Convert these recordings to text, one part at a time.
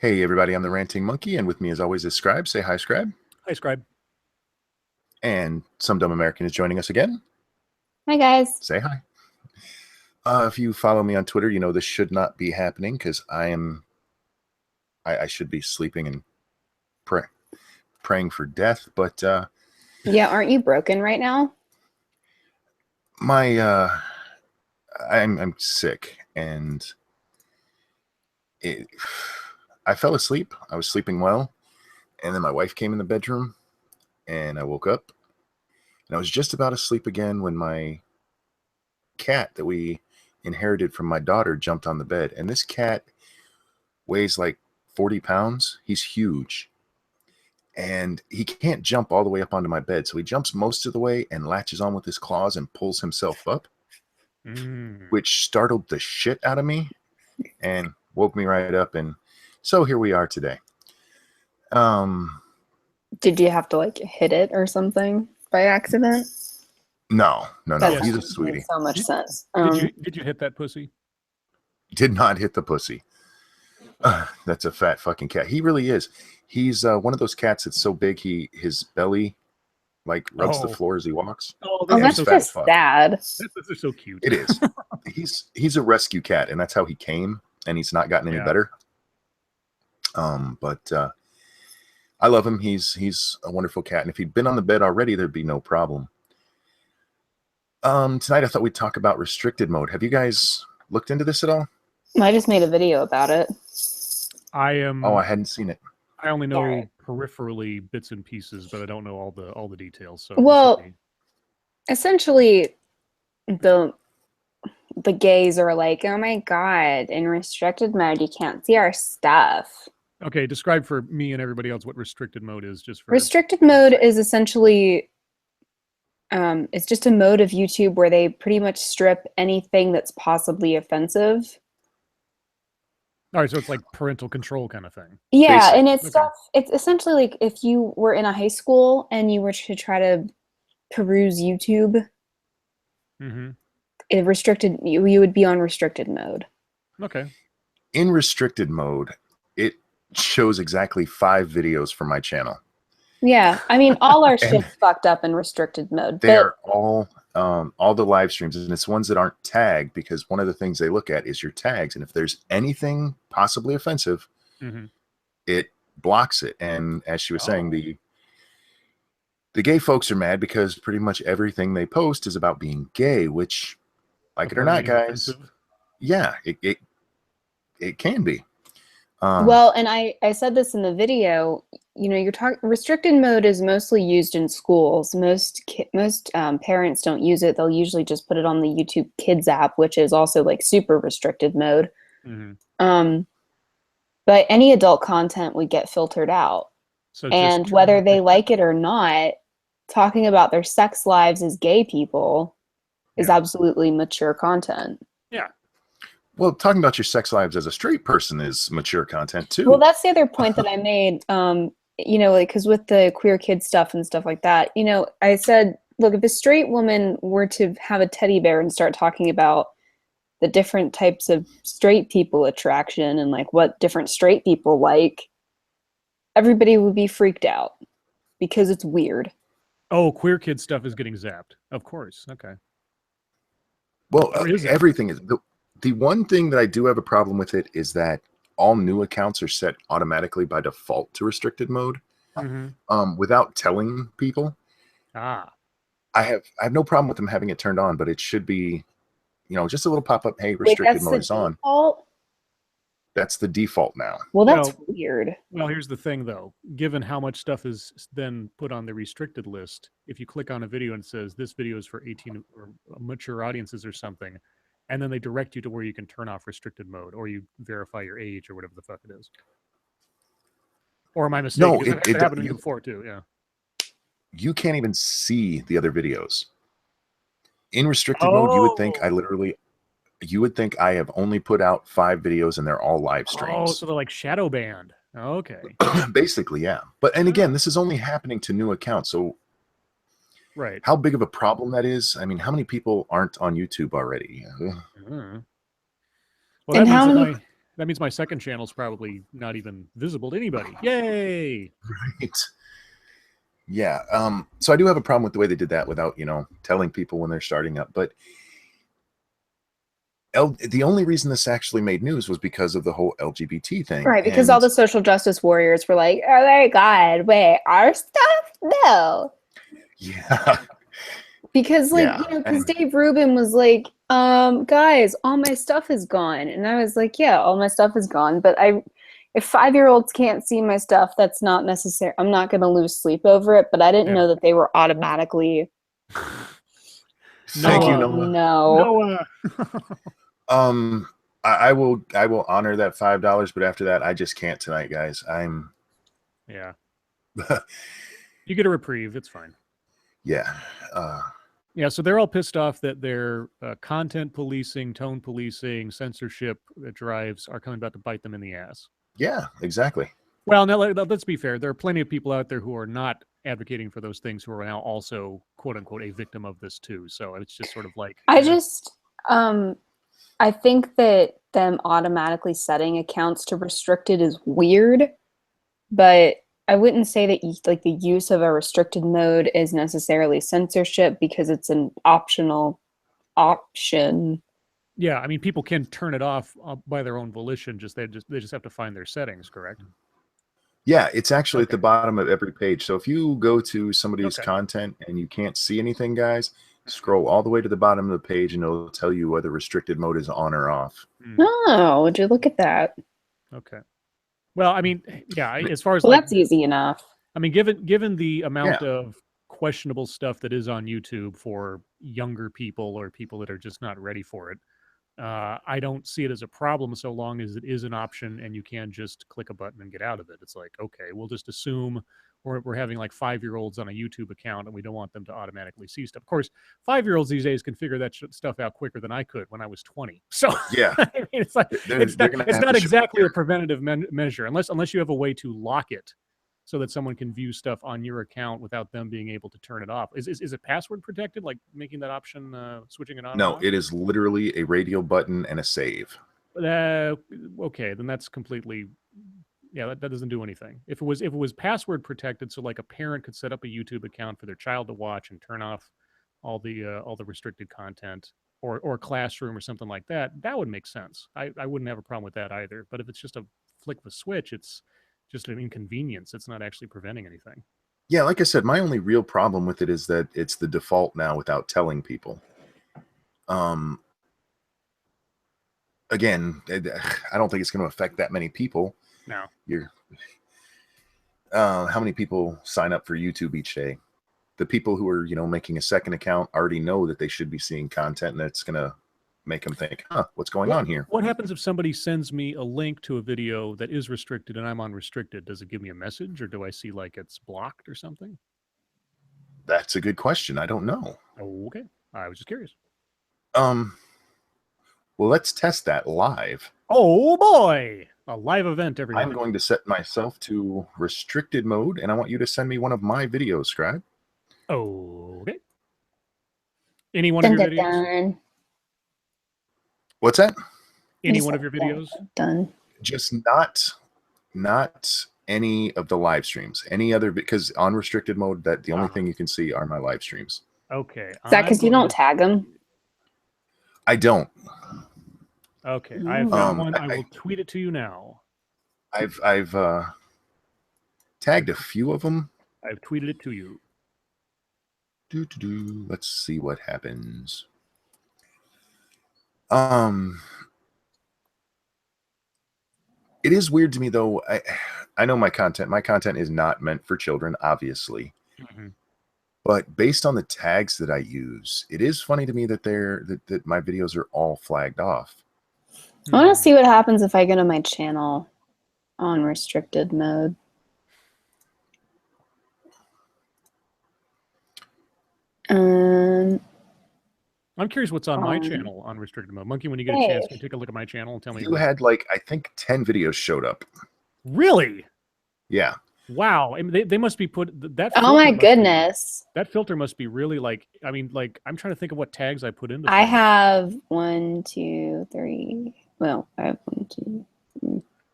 Hey everybody, I'm the Ranting Monkey, and with me as always is Scribe. Say hi, Scribe. Hi, Scribe. And Some Dumb American is joining us again. Hi, guys. Say hi. If you follow me on Twitter, you know this should not be happening because I should be sleeping and praying for death. But Yeah, aren't you broken right now? I'm sick, and I fell asleep. I was sleeping well, and then my wife came in the bedroom, and I woke up, and I was just about to sleep again when my cat that we inherited from my daughter jumped on the bed. And this cat weighs like 40 pounds. He's huge. And he can't jump all the way up onto my bed. So he jumps most of the way and latches on with his claws and pulls himself up, which startled the shit out of me and woke me right up. And so here we are today. Did you have to like hit it or something by accident? No. That He's a sweetie. makes so much sense. Did you hit that pussy? Did not hit the pussy. That's a fat fucking cat. He really is. He's one of those cats that's so big his belly like rubs the floor as he walks. Oh, that's so just sad. Those are so cute. It is. He's a rescue cat, and that's how he came, and he's not gotten any better. But I love him. He's a wonderful cat, and if he'd been on the bed already, there'd be no problem. Tonight I thought we'd talk about restricted mode. Have you guys looked into this at all? I just made a video about it. Oh, I hadn't seen it. I only know peripherally bits and pieces, but I don't know all the details. So well, essentially, the gays are like, "Oh my god, in restricted mode, you can't see our stuff." Okay, describe for me and everybody else what restricted mode is. Restricted mode is essentially, it's just a mode of YouTube where they pretty much strip anything that's possibly offensive. All right, so it's like parental control kind of thing. Yeah, basically. And it's stuff. It's essentially like if you were in a high school and you were to try to peruse YouTube, you would be on restricted mode. Okay. In restricted mode, it shows exactly 5 videos from my channel. Yeah, I mean, all our shit's fucked up in restricted mode. They are all the live streams, and it's ones that aren't tagged, because one of the things they look at is your tags, and if there's anything possibly offensive, it blocks it. And as she was saying, the gay folks are mad because pretty much everything they post is about being gay, which, like it or not, guys, yeah, it can be. Well, and I said this in the video, you know, restricted mode is mostly used in schools. Most parents don't use it. They'll usually just put it on the YouTube Kids app, which is also like super restricted mode. But any adult content would get filtered out. So and whether they like it or not, talking about their sex lives as gay people is absolutely mature content. Yeah. Well, talking about your sex lives as a straight person is mature content too. Well, that's the other point that I made. You know, like, because with the queer kid stuff and stuff like that, you know, I said, look, if a straight woman were to have a teddy bear and start talking about the different types of straight people attraction and like what different straight people like, everybody would be freaked out because it's weird. Oh, queer kid stuff is getting zapped. Of course. Okay. Well, everything is. The one thing that I do have a problem with it is that all new accounts are set automatically by default to restricted mode, without telling people. I have no problem with them having it turned on, but it should be, you know, just a little pop-up, hey, restricted mode is on. That's the default now. Well, that's weird. Well, here's the thing, though. Given how much stuff is then put on the restricted list, if you click on a video and it says this video is for 18 or mature audiences or something, and then they direct you to where you can turn off restricted mode, or you verify your age or whatever the fuck it is. Or am I mistaken? No, it happened to me before too. Yeah. You can't even see the other videos. In restricted mode, you would think I have only put out 5 videos and they're all live streams. Oh, so they're like shadow banned. Okay. Basically, yeah. But and again, this is only happening to new accounts, so. Right. How big of a problem that is? I mean, how many people aren't on YouTube already? Well, and how many? That means my second channel's probably not even visible to anybody. Yay! Right. Yeah. So I do have a problem with the way they did that without, telling people when they're starting up. But the only reason this actually made news was because of the whole LGBT thing. Right, because all the social justice warriors were like, oh my God, wait, our stuff? No. Yeah. Because because Dave Rubin was like, guys, all my stuff is gone. And I was like, yeah, all my stuff is gone. But if 5-year-olds can't see my stuff, that's not necessary. I'm not going to lose sleep over it. But I didn't know that they were automatically. Thank you, Noah. No. Noah. I will honor that $5, but after that, I just can't tonight, guys. Yeah. You get a reprieve. It's fine. Yeah. Yeah, so they're all pissed off that their content policing, tone policing, censorship drives are coming about to bite them in the ass. Yeah, exactly. Well, now let's be fair. There are plenty of people out there who are not advocating for those things who are now also, quote unquote, a victim of this too. So it's just sort of like... I think that them automatically setting accounts to restricted is weird, but I wouldn't say that the use of a restricted mode is necessarily censorship because it's an optional option. Yeah, I mean, people can turn it off by their own volition. They just have to find their settings, correct? Yeah, it's actually at the bottom of every page. So if you go to somebody's content and you can't see anything, guys, scroll all the way to the bottom of the page and it'll tell you whether restricted mode is on or off. Oh, would you look at that? Okay. Well, I mean, yeah, as far as that's easy enough. I mean, given the amount of questionable stuff that is on YouTube for younger people or people that are just not ready for it, I don't see it as a problem so long as it is an option and you can just click a button and get out of it. It's like, okay, we'll just assume we're having like 5-year-olds on a YouTube account and we don't want them to automatically see stuff. Of course, 5-year-olds these days can figure that stuff out quicker than I could when I was 20. So yeah, I mean, it's like it's not exactly a preventative measure unless you have a way to lock it so that someone can view stuff on your account without them being able to turn it off. Is it password protected, like making that option, switching it on? No, it is literally a radio button and a save. Okay, then that's completely... Yeah, that doesn't do anything. If it was password protected, so like a parent could set up a YouTube account for their child to watch and turn off all the restricted content, or Classroom or something like that, that would make sense. I wouldn't have a problem with that either. But if it's just a flick of a switch, it's just an inconvenience. It's not actually preventing anything. Yeah, like I said, my only real problem with it is that it's the default now without telling people. Again, I don't think it's going to affect that many people. No. How many people sign up for YouTube each day? The people who are, making a second account already know that they should be seeing content, and that's going to make them think, what's going on here? What happens if somebody sends me a link to a video that is restricted and I'm on restricted? Does it give me a message, or do I see like it's blocked or something? That's a good question. I don't know. Okay. I was just curious. Well, let's test that live. Oh boy. A live event, everyone. I'm going to set myself to restricted mode, and I want you to send me one of my videos, Scribe. Okay. Any one of your videos? What's that? Any one of your videos? Done. Just not any of the live streams. Any other, because on restricted mode, that the only thing you can see are my live streams. Okay. Is that because you don't tag them? I don't. Okay, I've got one. I will tweet it to you now. I've tagged a few of them. I've tweeted it to you. Let's see what happens. It is weird to me though. I know my content is not meant for children, obviously. Mm-hmm. But based on the tags that I use, it is funny to me that that my videos are all flagged off. I want to see what happens if I go to my channel on restricted mode. I'm curious what's on my channel on restricted mode. Monkey, when you get a chance, can you take a look at my channel and tell me? You had like, I think 10 videos showed up. Really? Yeah. Wow. I mean, they must be put that. Oh my goodness. That filter must be really like, I mean, like, I'm trying to think of what tags I put into. I have 1, 2, 3. Well, I have 1, 2,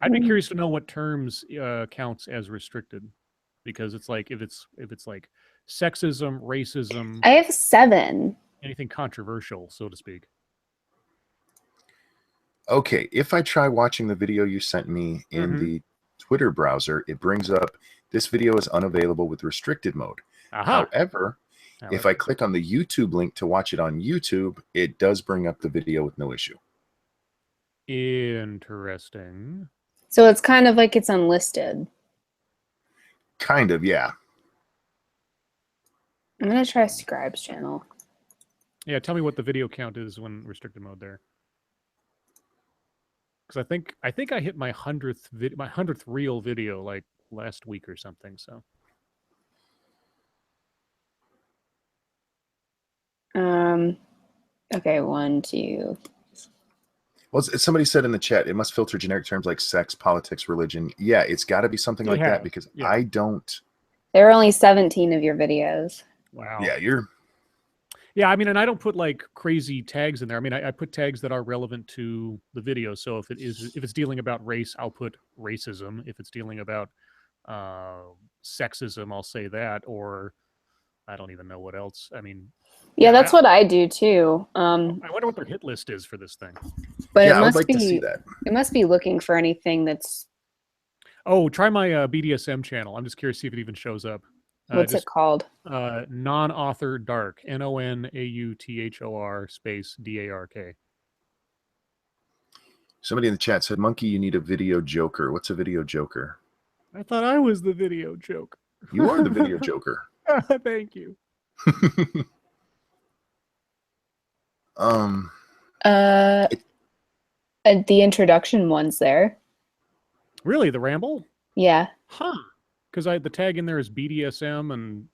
I'd be curious to know what terms counts as restricted, because it's like if it's like sexism, racism, I have 7. anything controversial, so to speak. Okay, if I try watching the video you sent me in the Twitter browser, it brings up this video is unavailable with restricted mode. Aha. However, if I click on the YouTube link to watch it on YouTube, it does bring up the video with no issue. Interesting. So it's kind of like it's unlisted. Kind of, yeah. I'm gonna try Scribe's channel. Yeah, tell me what the video count is when restricted mode there. Because I think I hit my 100th real video like last week or something. So. Okay, 1, 2. Well, somebody said in the chat, it must filter generic terms like sex, politics, religion. Yeah, it's got to be something like that because I don't. There are only 17 of your videos. Wow. Yeah, Yeah, I mean, and I don't put like crazy tags in there. I mean, I put tags that are relevant to the video. So if it's dealing about race, I'll put racism. If it's dealing about sexism, I'll say that. Or I don't even know what else. I mean, yeah, that's what I do too. I wonder what their hit list is for this thing. But yeah, it I would must like be, to see that. It must be looking for anything that's. Oh, try my BDSM channel. I'm just curious to see if it even shows up. What's it called? Non-author dark. NONAUTHOR space DARK. Somebody in the chat said, "Monkey, you need a video joker." What's a video joker? I thought I was the video joker. You are the video joker. Thank you. The introduction one's there. Really, the ramble? Yeah. Huh. Because the tag in there is BDSM and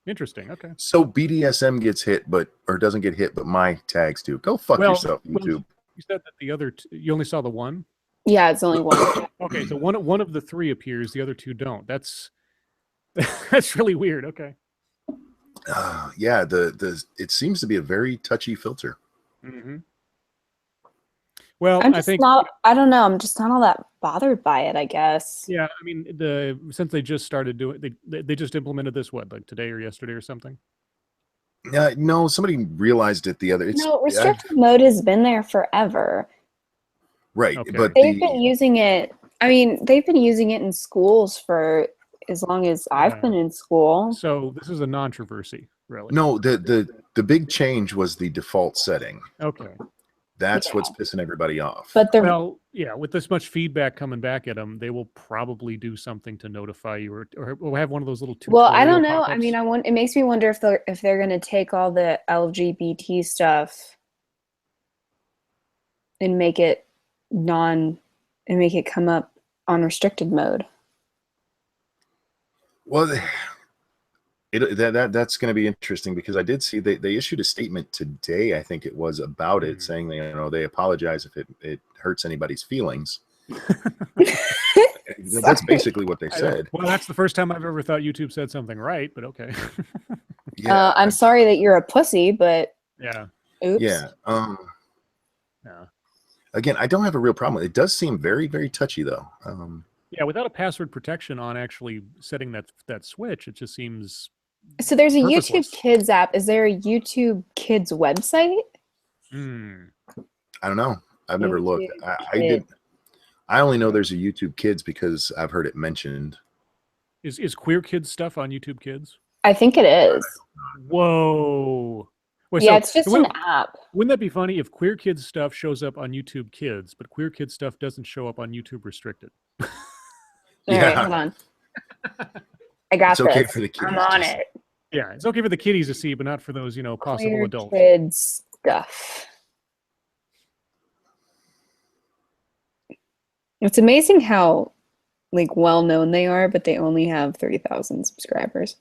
interesting. Okay. So BDSM gets hit, or doesn't get hit, but my tags do. Go fuck yourself, YouTube. You said that the other you only saw the one? Yeah, it's only one. Okay, so one of the 3 appears, the other 2 don't. That's really weird. Okay. Yeah, it seems to be a very touchy filter. Mm-hmm. Well, I don't know. I'm just not all that bothered by it, I guess. Yeah, I mean, since they just started doing, they just implemented this like today or yesterday or something. No, somebody realized it the other. No, restricted mode has been there forever. Right, okay. But they've been using it. I mean, they've been using it in schools for as long as I've been in school. So this is a non-controversy, really. No, the big change was the default setting. Okay. That's what's pissing everybody off. But with this much feedback coming back at them, they will probably do something to notify you, or have one of those little tutorial I don't know. pop-ups. I mean, it makes me wonder if they're going to take all the LGBT stuff and make it come up on restricted mode. Well, that's going to be interesting because I did see they issued a statement today, I think it was, about it, saying they apologize if it hurts anybody's feelings. That's basically what they said. Well, that's the first time I've ever thought YouTube said something right, but okay. Yeah, I'm sorry that you're a pussy, but yeah. Oops. Yeah. Yeah. Again, I don't have a real problem. It does seem very, very touchy, though. Yeah, without a password protection on actually setting that switch, it just seems. So there's a purposeless. YouTube Kids app. Is there a YouTube Kids website? I don't know. I've never looked. I only know there's a YouTube Kids because I've heard it mentioned. Is Queer Kids stuff on YouTube Kids? I think it is. Whoa. Wait, yeah, so it's just an app. Wouldn't that be funny if Queer Kids stuff shows up on YouTube Kids, but Queer Kids stuff doesn't show up on YouTube Restricted? All right, hold on. I got it's okay this. For the kiddies. I'm on it. Yeah, it's okay for the kiddies to see, but not for those, possible Queer adults. Kids stuff. It's amazing how well known they are, but they only have 30,000 subscribers.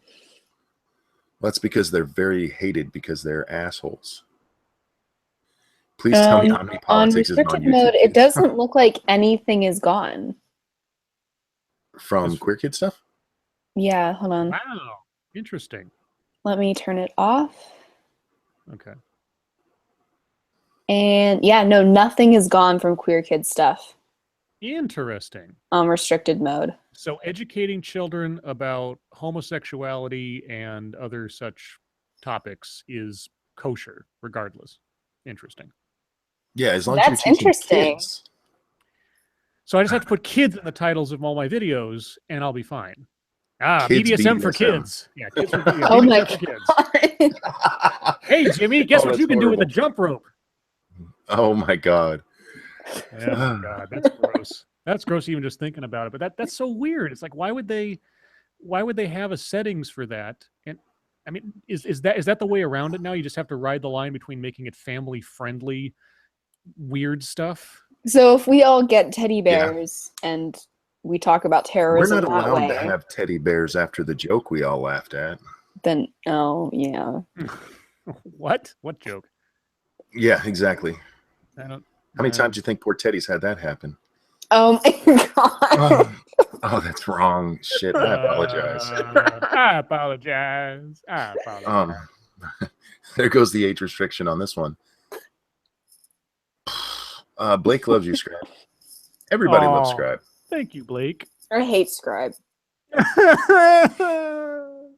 Well, that's because they're very hated because they're assholes. Please tell me Omni Politics is restricted on YouTube. mode, it doesn't look like anything is gone. From Queer Kid stuff? Yeah, hold on. Wow, interesting. Let me turn it off. Okay. And yeah, no, nothing is gone from Queer Kid stuff. Interesting. Restricted mode. So educating children about homosexuality and other such topics is kosher, regardless. Interesting. Yeah, as long as That's you're teaching interesting. kids. So I just have to put kids in the titles of all my videos, and I'll be fine. Kids BDSM for BDSM. kids. Yeah, kids for yeah, Oh my BDSM for kids. god. Hey, Jimmy, guess Oh, what that's you can do with a horrible. jump rope? Oh my god. Oh my god, that's gross. That's gross even just thinking about it. But that's so weird. It's like why would they have a settings for that? And I mean, is that the way around it now? You just have to ride the line between making it family friendly, weird stuff. So if we all get teddy Yeah. bears and we talk about We're terrorism not that allowed way, to have teddy bears after the joke we all laughed at. then oh yeah. What joke? Yeah, exactly. I don't. How many times do you think poor Teddy's had that happen? Oh my god. Oh, that's wrong. Shit, I apologize. I apologize. I apologize. There goes the age restriction on this one. Blake loves you, Scribe. Everybody loves Scribe. Thank you, Blake. I hate Scribe.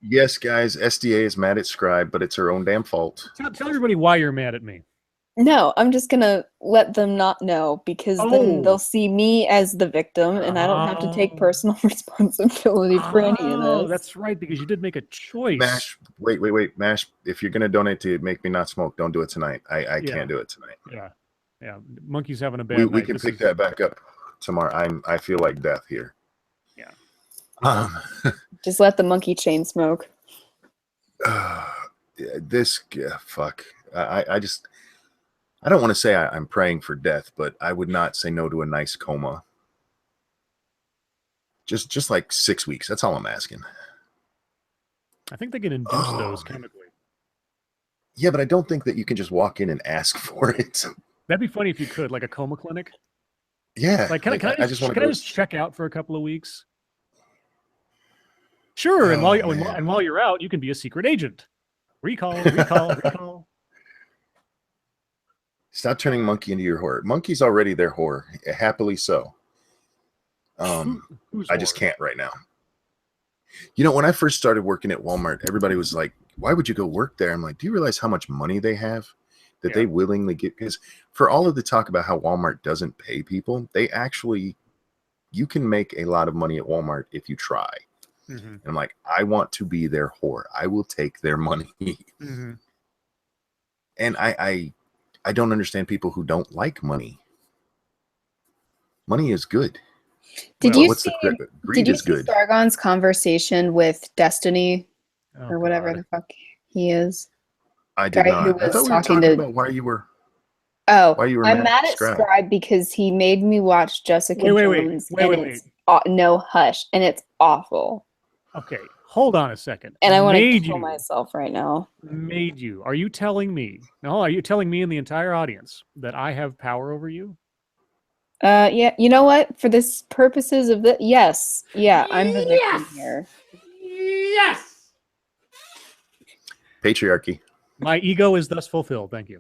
Yes, guys, SDA is mad at Scribe, but it's her own damn fault. Tell everybody why you're mad at me. No, I'm just gonna let them not know because then they'll see me as the victim and I don't have to take personal responsibility for any of Oh, this. that's right, because you did make a choice. Mash, wait. Mash, if you're going to donate to Make Me Not Smoke, don't do it tonight. I can't do it tonight. Yeah. Monkey's having a bad night. We can pick that back up tomorrow. I feel like death here. Yeah. Just let the monkey chain smoke. Fuck. I don't want to say I'm praying for death, but I would not say no to a nice coma. Just like 6 weeks. That's all I'm asking. I think they can induce those chemically. Yeah, but I don't think that you can just walk in and ask for it. That'd be funny if you could, like a coma clinic. Yeah. Like, can I just check out for a couple of weeks? Sure, and while you're out, you can be a secret agent. Recall. Stop turning Monkey into your whore. Monkey's already their whore, happily so. I just can't right now. You know, when I first started working at Walmart, everybody was like, why would you go work there? I'm like, do you realize how much money they have that they willingly get? Because for all of the talk about how Walmart doesn't pay people, you can make a lot of money at Walmart if you try. Mm-hmm. And I'm like, I want to be their whore. I will take their money. Mm-hmm. And I don't understand people who don't like money. Money is good. Did you see Sargon's conversation with Destiny or whatever the fuck he is? I did not. I thought we were talking about why you were. Oh, I'm mad at Scribe because he made me watch Jessica Jones. Wait. No, Hush, and it's awful. Okay, hold on a second. And I want to kill myself right now. Made you? Are you telling me? No, are you telling me and the entire audience that I have power over you? Yeah. You know what? For this purposes of the yes, I'm the victim here. Yes. Patriarchy. My ego is thus fulfilled. Thank you.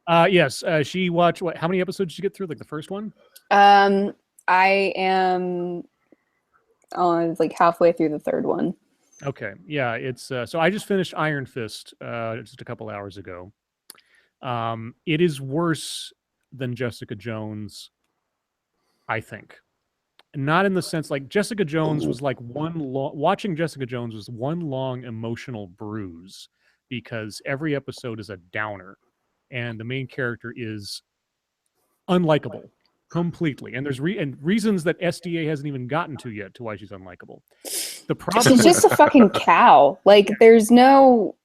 Yes. She watched what? How many episodes did you get through? Like the first one? I am. Like halfway through the third one. Okay, yeah, it's so I just finished Iron Fist just a couple hours ago. It is worse than Jessica Jones, I think. Not in the sense like Jessica Jones was like watching Jessica Jones was one long emotional bruise because every episode is a downer, and the main character is unlikable. Completely, and there's reasons that SDA hasn't even gotten to yet to why she's unlikable. The problem she's just a fucking cow. Like there's no,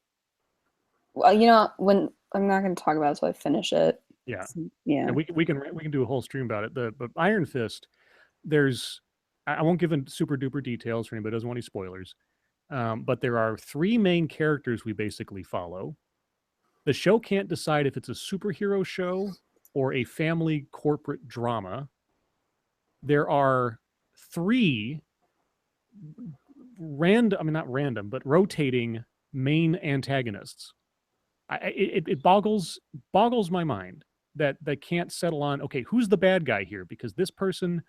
when I'm not going to talk about it until I finish it. Yeah. And we can do a whole stream about it. But Iron Fist, I won't give in super duper details for anybody who doesn't want any spoilers. But there are 3 main characters we basically follow. The show can't decide if it's a superhero show or a family corporate drama. There are 3 not random, but rotating main antagonists. It boggles my mind. that can't settle on, okay, who's the bad guy here? Because this person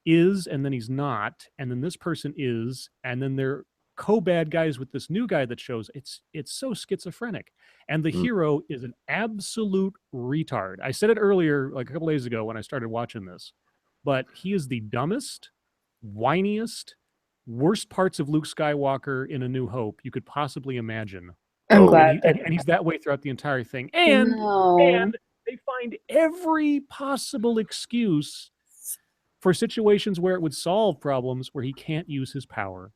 is, and then he's not, and then this person is, and then they're co-bad guys with this new guy that shows. It's so schizophrenic. And the hero is an absolute retard. I said it earlier, like a couple days ago when I started watching this, but he is the dumbest, whiniest, worst parts of Luke Skywalker in A New Hope you could possibly imagine. I'm Oh. glad. And he's that way throughout the entire thing. And they find every possible excuse for situations where it would solve problems where he can't use his power.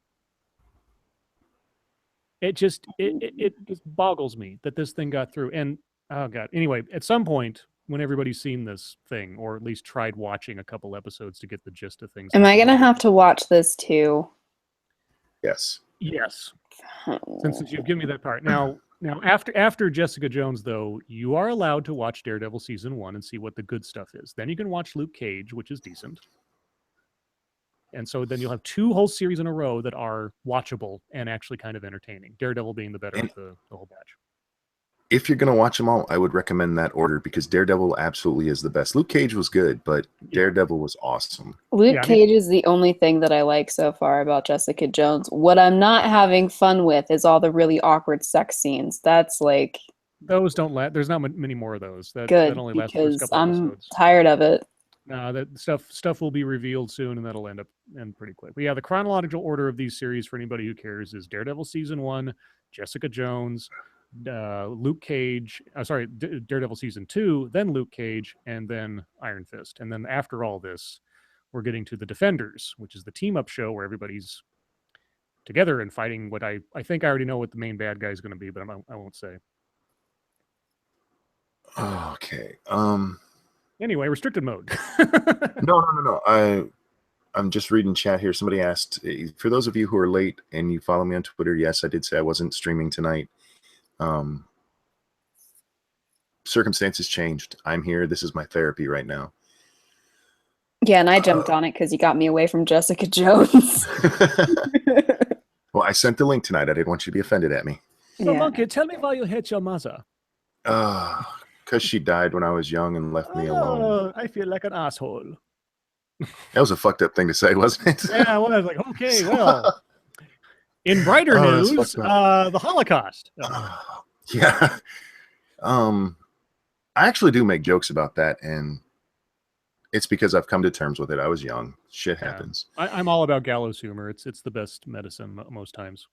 It just boggles me that this thing got through. And oh god. Anyway, at some point when everybody's seen this thing, or at least tried watching a couple episodes to get the gist of things. Am I gonna have to watch this too? Yes. Yes. Since you've given me that part. Now after Jessica Jones, though, you are allowed to watch Daredevil season 1 and see what the good stuff is. Then you can watch Luke Cage, which is decent. And so then you'll have 2 whole series in a row that are watchable and actually kind of entertaining. Daredevil being the better of the whole batch. If you're going to watch them all, I would recommend that order because Daredevil absolutely is the best. Luke Cage was good, but Daredevil was awesome. Luke Cage is the only thing that I like so far about Jessica Jones. What I'm not having fun with is all the really awkward sex scenes. That's like... Those don't last. There's not many more of those. That only lasts because for a couple I'm episodes. tired of it. That stuff will be revealed soon, and that'll end pretty quick. But yeah, the chronological order of these series, for anybody who cares, is Daredevil season 1, Jessica Jones, Luke Cage. Daredevil season 2, then Luke Cage, and then Iron Fist. And then after all this, we're getting to the Defenders, which is the team-up show where everybody's together and fighting what I think I already know what the main bad guy is going to be, but I won't say. Okay. Anyway, restricted mode. No. I'm just reading chat here. Somebody asked, for those of you who are late and you follow me on Twitter, yes, I did say I wasn't streaming tonight. Circumstances changed. I'm here. This is my therapy right now. Yeah, and I jumped on it because you got me away from Jessica Jones. Well, I sent the link tonight. I didn't want you to be offended at me. So, Monkey, tell me why you hate your mother. Because she died when I was young and left me alone. I feel like an asshole. That was a fucked up thing to say, wasn't it? Yeah, well, I was like, okay, well. In brighter news, the Holocaust. Yeah. I actually do make jokes about that, and it's because I've come to terms with it. I was young. Shit happens. I'm all about gallows humor. It's the best medicine most times.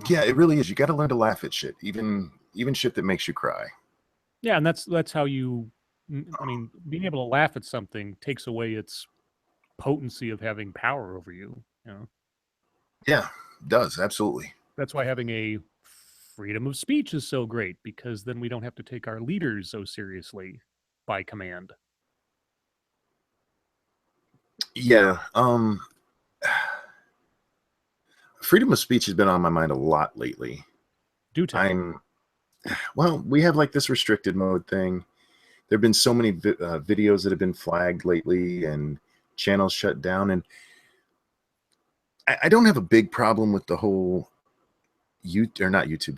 Yeah, it really is. You got to learn to laugh at shit, even shit that makes you cry. Yeah, and that's how you. I mean, being able to laugh at something takes away its potency of having power over you. You know. Yeah, it does, absolutely. That's why having a freedom of speech is so great, because then we don't have to take our leaders so seriously by command. Yeah. Freedom of speech has been on my mind a lot lately. Do tell. Well, we have like this restricted mode thing. There have been so many videos that have been flagged lately and channels shut down. And I don't have a big problem with the whole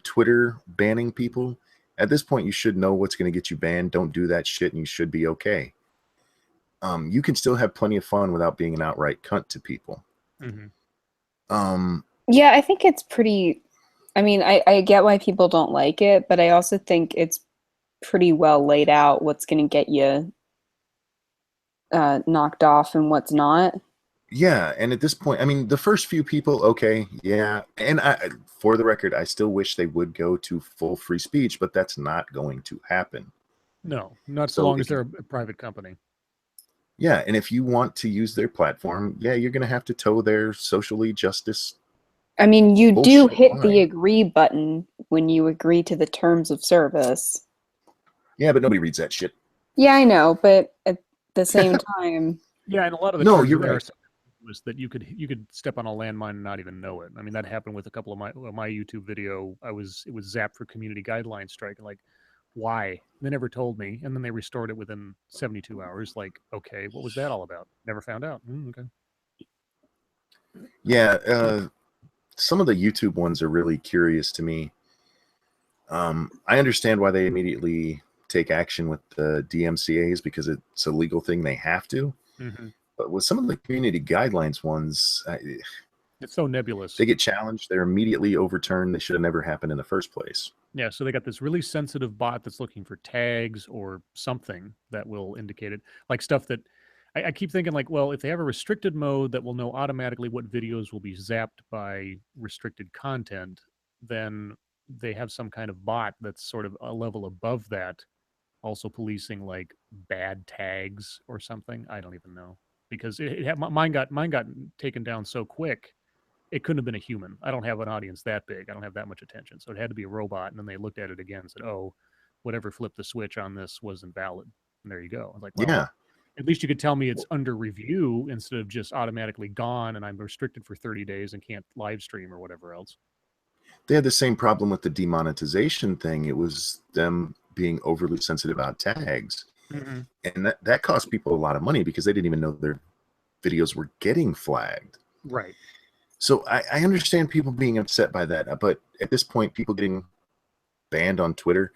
Twitter banning people. At this point, you should know what's going to get you banned. Don't do that shit and you should be okay. You can still have plenty of fun without being an outright cunt to people. Mm-hmm. Yeah, I think it's pretty... I mean, I get why people don't like it, but I also think it's pretty well laid out what's going to get you knocked off and what's not. Yeah, and at this point, I mean, the first few people, okay, yeah. And for the record, I still wish they would go to full free speech, but that's not going to happen. No, not so long as they're a private company. Yeah, and if you want to use their platform, yeah, you're going to have to toe their socially justice. I mean, you do hit line. the agree button when you agree to the terms of service. Yeah, but nobody reads that shit. Yeah, I know, but at the same time... Yeah, and a lot of the no, you're right. Was that you could step on a landmine and not even know it. I mean, that happened with a couple of my YouTube video. It was zapped for community guideline strike. Like, why? They never told me, and then they restored it within 72 hours. Like, okay, what was that all about? Never found out. Okay. Yeah, some of the YouTube ones are really curious to me. I understand why they immediately take action with the DMCA's because it's a legal thing. They have to. Mm-hmm. But with some of the community guidelines ones, It's so nebulous. they get challenged. They're immediately overturned. They should have never happened in the first place. Yeah, so they got this really sensitive bot that's looking for tags or something that will indicate it. Like stuff that I keep thinking like, well, if they have a restricted mode that will know automatically what videos will be zapped by restricted content, then they have some kind of bot that's sort of a level above that, also policing like bad tags or something. I don't even know because mine got taken down so quick. It couldn't have been a human. I don't have an audience that big. I don't have that much attention. So it had to be a robot. And then they looked at it again and said, oh, whatever flipped the switch on this wasn't valid. And there you go. I was like, well, Yeah. at least you could tell me it's under review instead of just automatically gone and I'm restricted for 30 days and can't live stream or whatever else. They had the same problem with the demonetization thing. It was them being overly sensitive about tags. Mm-hmm. And that cost people a lot of money because they didn't even know their videos were getting flagged. Right. So I understand people being upset by that, but at this point, people getting banned on Twitter,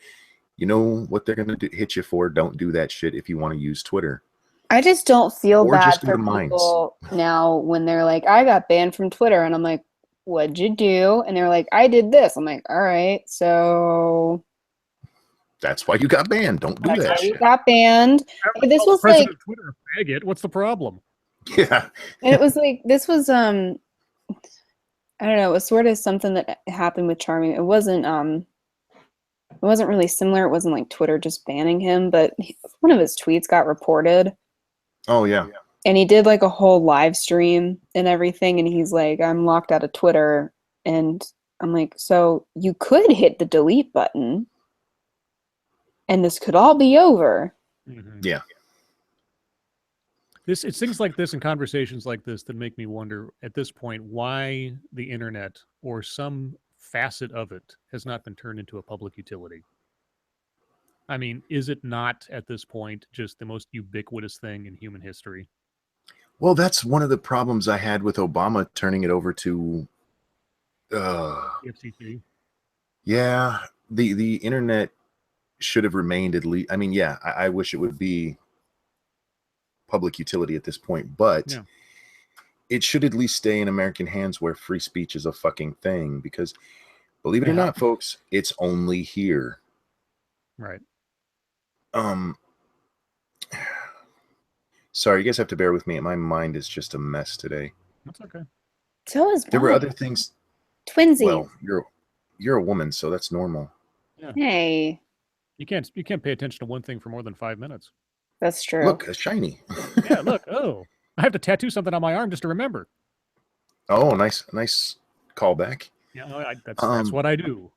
you know what they're going to hit you for? Don't do that shit if you want to use Twitter. I just don't feel Or bad just go for to Minds. people now when they're like, I got banned from Twitter. And I'm like, what'd you do? And they're like, I did this. I'm like, all right, so That's why you got banned. Don't do that's that why you shit. got banned. Hey, This was president like, of Twitter, faggot. What's the problem? Yeah. and it was like, this was I don't know, it was sort of something that happened with Charming. It wasn't really similar. It wasn't like Twitter just banning him, but one of his tweets got reported. Oh, yeah. And he did like a whole live stream and everything. And he's like, I'm locked out of Twitter. And I'm like, so you could hit the delete button and this could all be over. Mm-hmm. Yeah. It's things like this and conversations like this that make me wonder at this point why the internet or some facet of it has not been turned into a public utility. I mean, is it not at this point just the most ubiquitous thing in human history? Well, that's one of the problems I had with Obama turning it over to The FCC. yeah, the internet should have remained at least. I mean, yeah, I wish it would be public utility at this point, but Yeah. it should at least stay in American hands where free speech is a fucking thing because believe it or Yeah. not, folks, it's only here. Right. Sorry, you guys have to bear with me. My mind is just a mess today. That's okay. So is There were mine. other things. Twinsies. Well, you're a woman, so that's normal. Hey, You can't pay attention to one thing for more than 5 minutes. that's true. Look, a shiny. Yeah, look. Oh, I have to tattoo something on my arm just to remember. Oh, nice callback. Yeah, no, that's what I do.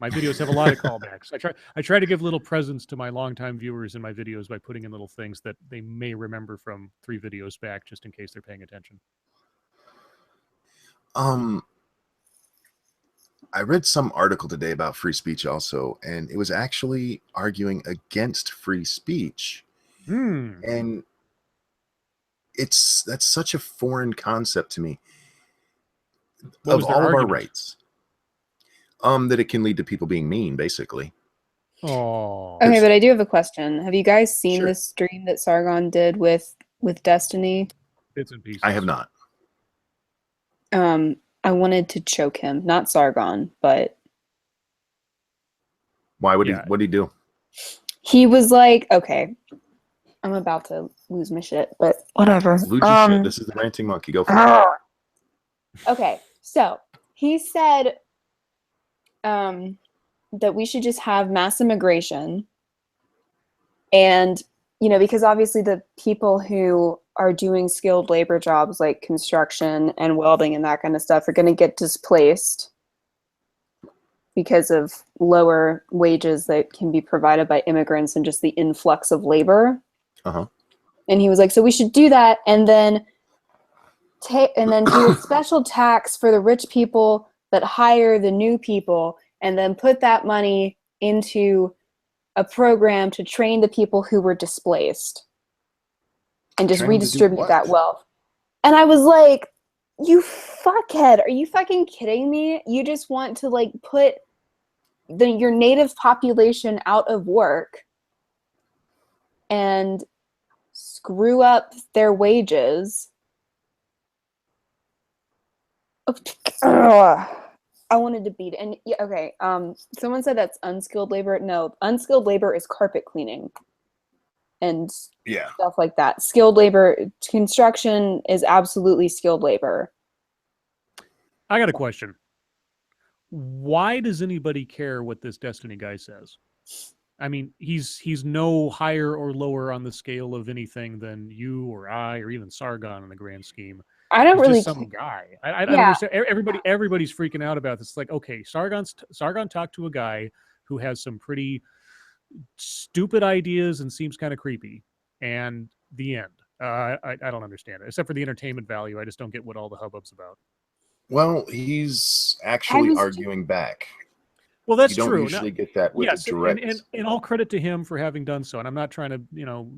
My videos have a lot of callbacks. I try to give little presents to my longtime viewers in my videos by putting in little things that they may remember from 3 videos back, just in case they're paying attention. I read some article today about free speech also, and it was actually arguing against free speech. And that's such a foreign concept to me. What Of was their all of our argument? rights. That it can lead to people being mean, basically. Oh. Okay, but I do have a question. Have you guys seen Sure. this stream that Sargon did with Destiny? Bits and pieces. I have not. I wanted to choke him, not Sargon, but Why would Yeah. what did he do? he was like, okay, I'm about to lose my shit, but whatever. Lose your shit. This is the ranting monkey. Go for it. Okay, so he said that we should just have mass immigration. And, because obviously the people who are doing skilled labor jobs like construction and welding and that kind of stuff are going to get displaced because of lower wages that can be provided by immigrants and just the influx of labor. Uh-huh. And he was like, so we should do that and then do a special tax for the rich people that hire the new people and then put that money into a program to train the people who were displaced and just Train to do redistribute what? that wealth. And I was like, you fuckhead, are you fucking kidding me? You just want to put your native population out of work and screw up their wages. Ugh. I wanted to beat it. And yeah, okay. Someone said that's unskilled labor. No, unskilled labor is carpet cleaning and Yeah. stuff like that. Skilled labor, construction is absolutely skilled labor. I got a question. Why does anybody care what this Destiny guy says? I mean, he's no higher or lower on the scale of anything than you or I or even Sargon in the grand scheme. I don't He's really just some guy. I don't Yeah. understand. Everybody's freaking out about this. Like, okay, Sargon talked to a guy who has some pretty stupid ideas and seems kind of creepy. And the end. I don't understand it, except for the entertainment value. I just don't get what all the hubbub's about. Well, he's actually arguing back. Well, that's you don't true. usually get that with yes, a direct. And all credit to him for having done so. And I'm not trying to,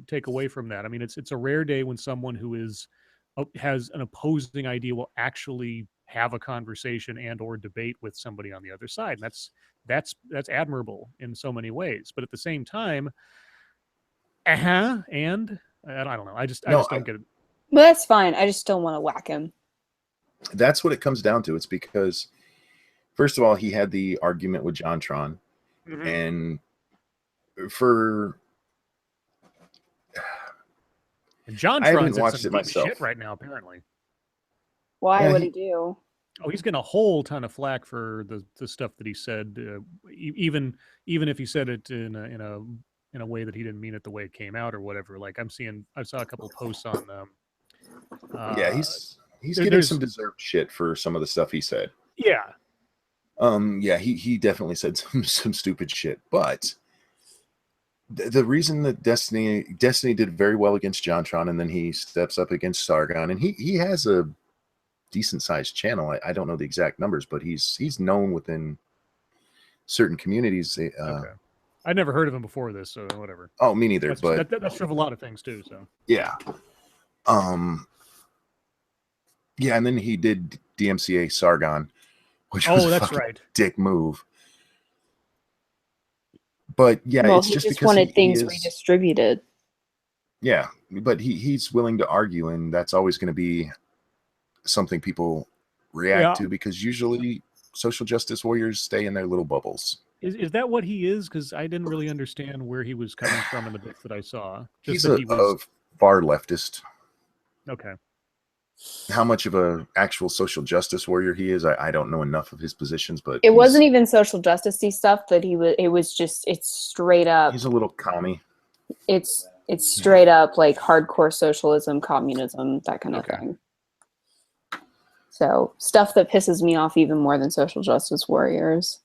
take away from that. I mean, it's a rare day when someone who has an opposing idea will actually have a conversation and or debate with somebody on the other side. And that's admirable in so many ways. But at the same time, and I don't know. I just don't get it. But that's fine. I just don't want to whack him. That's what it comes down to. It's because, first of all, he had the argument with JonTron, and for JonTron's I haven't in watched some it deep myself shit right now, apparently. Why? Yeah, What'd he do? Oh, he's getting a whole ton of flack for the stuff that he said, even if he said it in a way that he didn't mean it the way it came out or whatever. Like I saw a couple posts on yeah, he's getting some deserved shit for some of the stuff he said. Yeah. Yeah, he definitely said some stupid shit, but the reason that Destiny did very well against JonTron, and then he steps up against Sargon, and he has a decent sized channel. I don't know the exact numbers, but he's known within certain communities. Okay. I'd never heard of him before this, so whatever. Oh, me neither. But that's true of a lot of things too. So yeah, yeah, and then he did DMCA Sargon, which was that's right, dick move. But yeah, well, it's just because wanted things redistributed. Yeah, but he's willing to argue, and that's always going to be something people react to, because usually social justice warriors stay in their little bubbles. Is that what he is? Because I didn't really understand where he was coming from in the bits that I saw. He's a far leftist. Okay. How much of a actual social justice warrior he is, I don't know enough of his positions, but it wasn't even social justice-y stuff that he was. It was just, it's straight up. He's a little commie. It's straight up like hardcore socialism, communism, that kind of thing. So stuff that pisses me off even more than social justice warriors.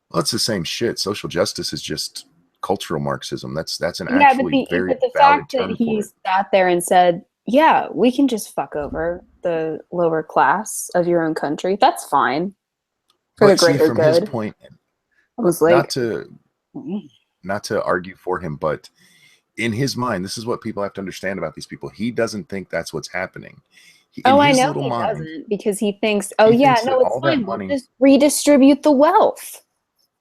Well, it's the same shit. Social justice is just cultural Marxism. That's an actually very but the valid fact that term he for it. sat there and said, yeah, we can just fuck over the lower class of your own country. That's fine. For the greater from good. His point, I was like, not to argue for him, but in his mind, this is what people have to understand about these people. He doesn't think that's what's happening. I know he doesn't, because he thinks, it's fine. We'll just redistribute the wealth.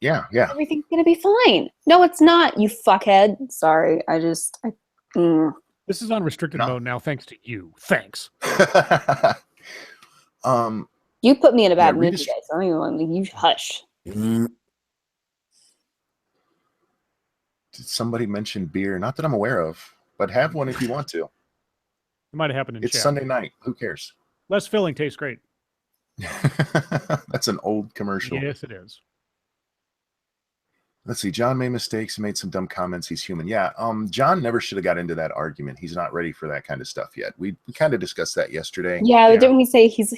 Yeah. Everything's gonna be fine. No, it's not, you fuckhead. Sorry, This is on restricted mode now, thanks to you. Thanks. You put me in a bad mood today, so I don't even want you hush. Did somebody mention beer? Not that I'm aware of, but have one if you want to. It might have happened in chat. It's Sunday night. Who cares? Less filling tastes great. That's an old commercial. Yes, it is. Let's see. John made mistakes. He made some dumb comments. He's human. Yeah. John never should have got into that argument. He's not ready for that kind of stuff yet. We kind of discussed that yesterday. Yeah, but didn't we say he's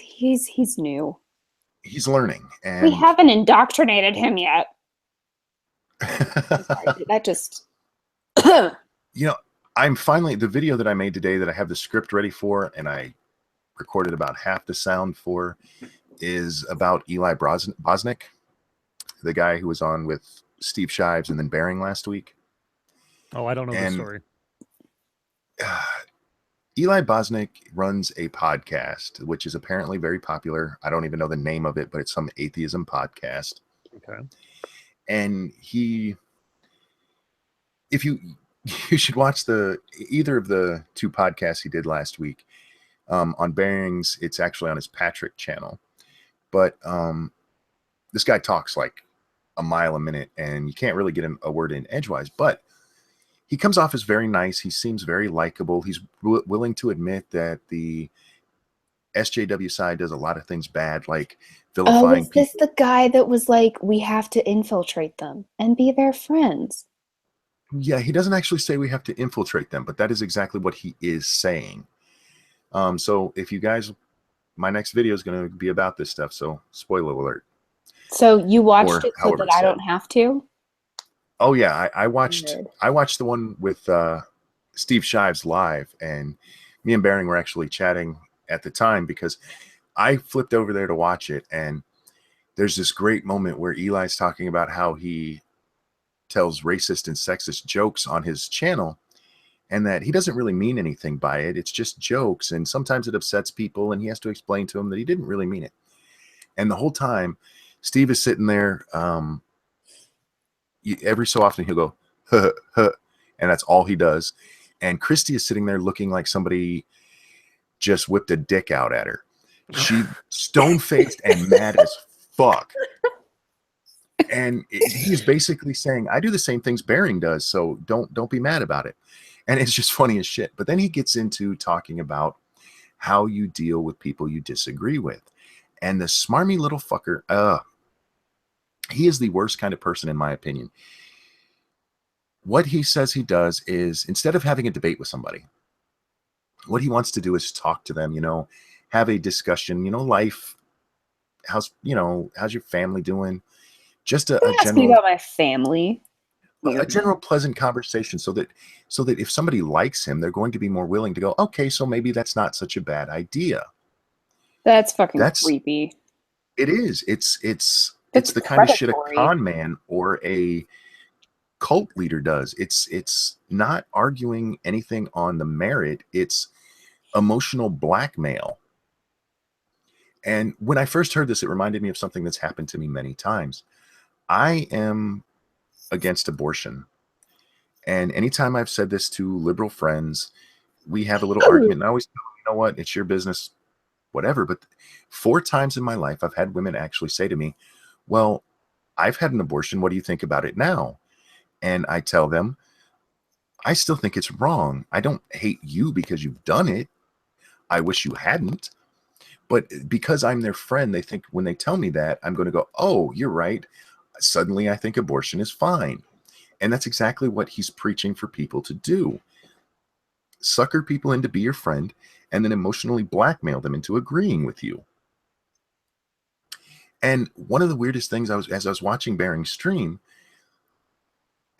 new? He's learning, and we haven't indoctrinated him yet. Sorry, that just I'm finally, the video that I made today that I have the script ready for, and I recorded about half the sound for, is about Eli Bosnick, the guy who was on with Steve Shives and then Bering last week. Oh, I don't know the story. Eli Bosnick runs a podcast, which is apparently very popular. I don't even know the name of it, but it's some atheism podcast. Okay. And You should watch either of the two podcasts he did last week. On Bearings, it's actually on his Patrick channel. But this guy talks like a mile a minute, and you can't really get a word in edgewise. But he comes off as very nice. He seems very likable. He's willing to admit that the SJW side does a lot of things bad, like vilifying is this people. the guy that was like, we have to infiltrate them and be their friends? Yeah, he doesn't actually say we have to infiltrate them, but that is exactly what he is saying. So if you guys, my next video is going to be about this stuff. So spoiler alert. So you watched Or it so however that it's I said. don't have to? Oh yeah, I watched Weird. the one with Steve Shives live, and me and Bering were actually chatting at the time because I flipped over there to watch it, and there's this great moment where Eli's talking about how he tells racist and sexist jokes on his channel, and that he doesn't really mean anything by it. It's just jokes, and sometimes it upsets people, and he has to explain to them that he didn't really mean it. And the whole time, Steve is sitting there. Every so often he'll go, huh, huh, and that's all he does. And Christy is sitting there looking like somebody just whipped a dick out at her. She stone-faced and mad as fuck. And he's basically saying, I do the same things Bering does, so don't be mad about it. And it's just funny as shit. But then he gets into talking about how you deal with people you disagree with. And the smarmy little fucker, he is the worst kind of person, in my opinion. What he says he does is, instead of having a debate with somebody, what he wants to do is talk to them, have a discussion, life, how's your family doing? Just a Don't ask me general about my family. a general pleasant conversation, so that if somebody likes him, they're going to be more willing to go, okay, so maybe that's not such a bad idea. That's fucking That's creepy. it is. It's That's the kind of shit a predatory. con man or a cult leader does. It's not arguing anything on the merit. It's emotional blackmail. And when I first heard this, it reminded me of something that's happened to me many times. I am against abortion. And anytime I've said this to liberal friends, we have a little argument. And I always tell them, you know what, it's your business, whatever. But 4 times in my life, I've had women actually say to me, well, I've had an abortion. What do you think about it now? And I tell them, I still think it's wrong. I don't hate you because you've done it. I wish you hadn't. But because I'm their friend, they think when they tell me that, I'm going to go, oh, you're right. Suddenly I think abortion is fine. And that's exactly what he's preaching for people to do. Sucker people in to be your friend and then emotionally blackmail them into agreeing with you. And one of the weirdest things as I was watching Bering's stream,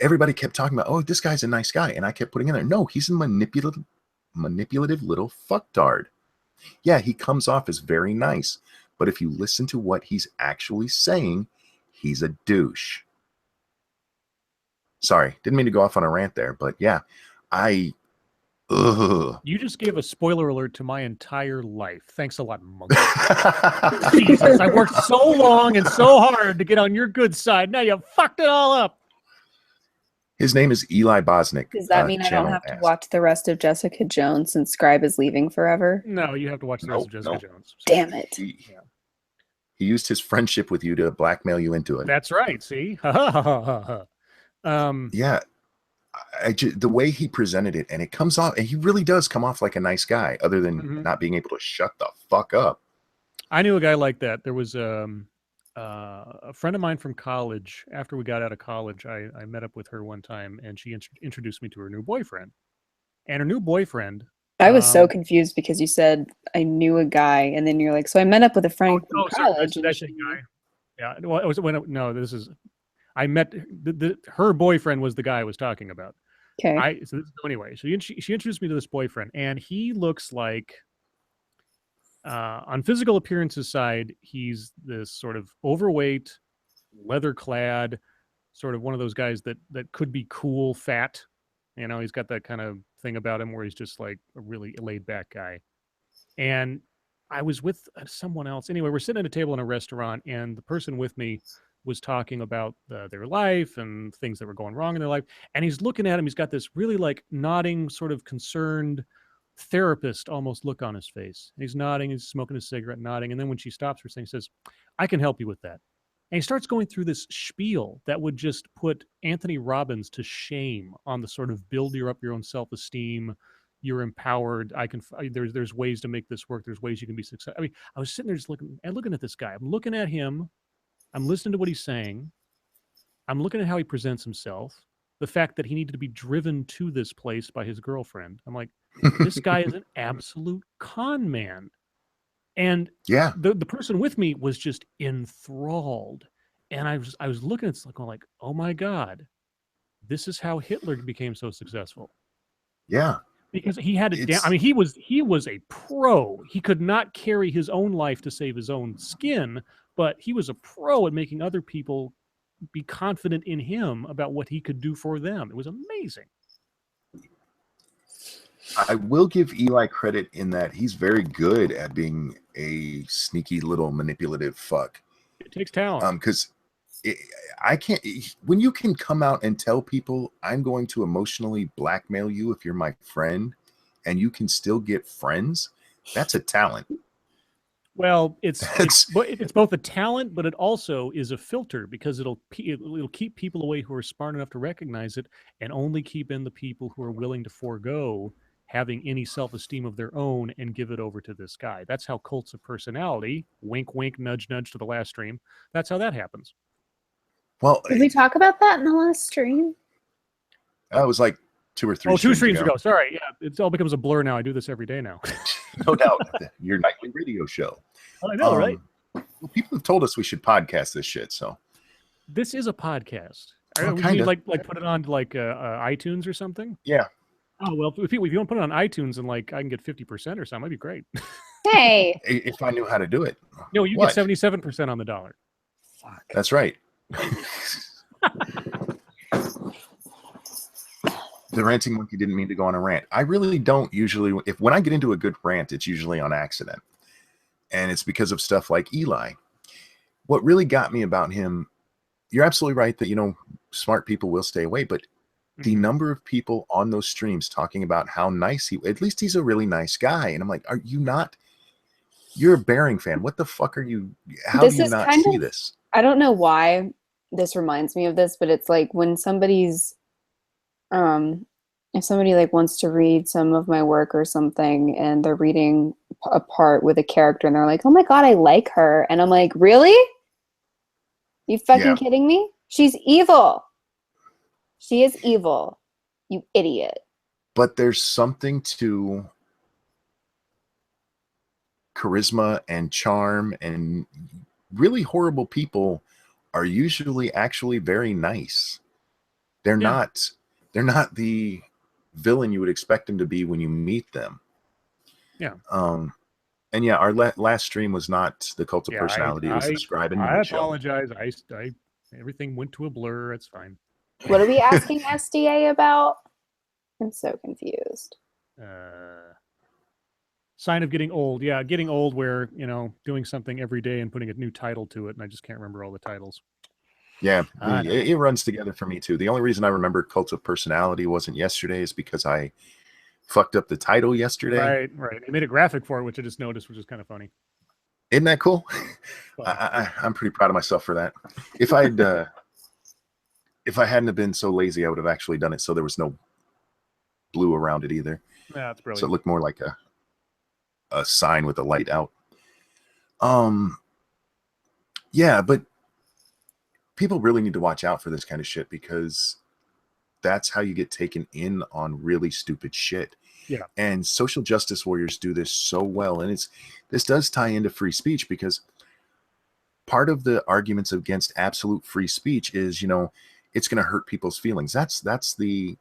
everybody kept talking about, oh, this guy's a nice guy. And I kept putting in there, no, he's a manipulative little fucktard. Yeah, he comes off as very nice, but if you listen to what he's actually saying, he's a douche. Sorry, didn't mean to go off on a rant there, but yeah, You just gave a spoiler alert to my entire life. Thanks a lot, monkey. Jesus, I worked so long and so hard to get on your good side. Now you fucked it all up. His name is Eli Bosnick. Does that mean I don't have to asked. watch the rest of Jessica Jones since Scribe is leaving forever? No, you have to watch the rest of Jessica Jones. Damn it. He used his friendship with you to blackmail you into it. That's right. See? Yeah. The way he presented it, and it comes off, and he really does come off like a nice guy, other than not being able to shut the fuck up. I knew a guy like that. There was a friend of mine from college. After we got out of college, I met up with her one time, and she introduced me to her new boyfriend. And her new boyfriend. I was so confused because you said I knew a guy, and then you're like, so I met up with a friend from college. That's the guy. Yeah. Well, it was no. I met her boyfriend was the guy I was talking about. Okay. So anyway, she introduced me to this boyfriend, and he looks like, on physical appearances side, he's this sort of overweight, leather-clad, sort of one of those guys that could be cool, fat. He's got that kind of thing about him where he's just like a really laid-back guy. And I was with someone else. Anyway, we're sitting at a table in a restaurant, and the person with me was talking about their life and things that were going wrong in their life. And he's looking at him. He's got this really like nodding, sort of concerned therapist almost look on his face. And he's nodding, he's smoking a cigarette, nodding. And then when she stops her saying, says, I can help you with that. And he starts going through this spiel that would just put Anthony Robbins to shame on the sort of build up your own self-esteem. You're empowered. There's ways to make this work. There's ways you can be successful. I mean, I was sitting there just looking at this guy. I'm looking at him. I'm listening to what he's saying. I'm looking at how he presents himself. The fact that he needed to be driven to this place by his girlfriend. I'm like, this guy is an absolute con man. And yeah, the person with me was just enthralled. And I was looking at it like, oh my God, this is how Hitler became so successful. Yeah. Because he had it down. I mean, he was a pro. He could not carry his own life to save his own skin, but he was a pro at making other people be confident in him about what he could do for them. It was amazing. I will give Eli credit in that he's very good at being a sneaky little manipulative fuck. It takes talent. Because I can't. When you can come out and tell people I'm going to emotionally blackmail you if you're my friend, and you can still get friends, that's a talent. Well, it's both a talent, but it also is a filter because it'll keep people away who are smart enough to recognize it, and only keep in the people who are willing to forego having any self-esteem of their own and give it over to this guy. That's how cults of personality, wink, wink, nudge, nudge to the last stream. That's how that happens. Well, did we talk about that in the last stream? That was like 2 or 3 2 streams ago. Sorry. Yeah, it all becomes a blur now. I do this every day now. No doubt. Your nightly radio show. I know, right? Well, people have told us we should podcast this shit, so. This is a podcast. Well, we need like put it on to like iTunes or something? Yeah. Oh, well, if you want to put it on iTunes and like I can get 50% or something, that'd be great. Hey. If I knew how to do it. No, you get 77% on the dollar. Fuck. That's right. The ranting monkey didn't mean to go on a rant. I really don't usually. When I get into a good rant, it's usually on accident. And it's because of stuff like Eli. What really got me about him, you're absolutely right that, smart people will stay away. But the number of people on those streams talking about how nice at least he's a really nice guy. And I'm like, are you not? You're a Bearing fan. What the fuck are you? How do you not see this? I don't know why this reminds me of this, but it's like when somebody's, if somebody like wants to read some of my work or something and they're reading a part with a character and they're like, oh my God, I like her. And I'm like, really? You fucking kidding me? She's evil. She is evil. You idiot. But there's something to charisma and charm, and really horrible people are usually actually very nice. They're not the villain you would expect them to be when you meet them. Yeah. And yeah, our last stream was not the cult of personality. It was the Scribe and I show. apologize. I everything went to a blur. It's fine. What are we asking SDA about? I'm so confused. Sign of getting old. Yeah, getting old where, doing something every day and putting a new title to it, and I just can't remember all the titles. Yeah, it runs together for me too. The only reason I remember Cult of Personality wasn't yesterday is because I fucked up the title yesterday. Right. They made a graphic for it, which I just noticed, which is kind of funny. Isn't that cool? I'm pretty proud of myself for that. If I hadn't have been so lazy, I would have actually done it so there was no blue around it either. Yeah, that's brilliant. So it looked more like a sign with a light out. Yeah, but people really need to watch out for this kind of shit because that's how you get taken in on really stupid shit. Yeah. And social justice warriors do this so well. And this does tie into free speech because part of the arguments against absolute free speech is, it's going to hurt people's feelings. That's the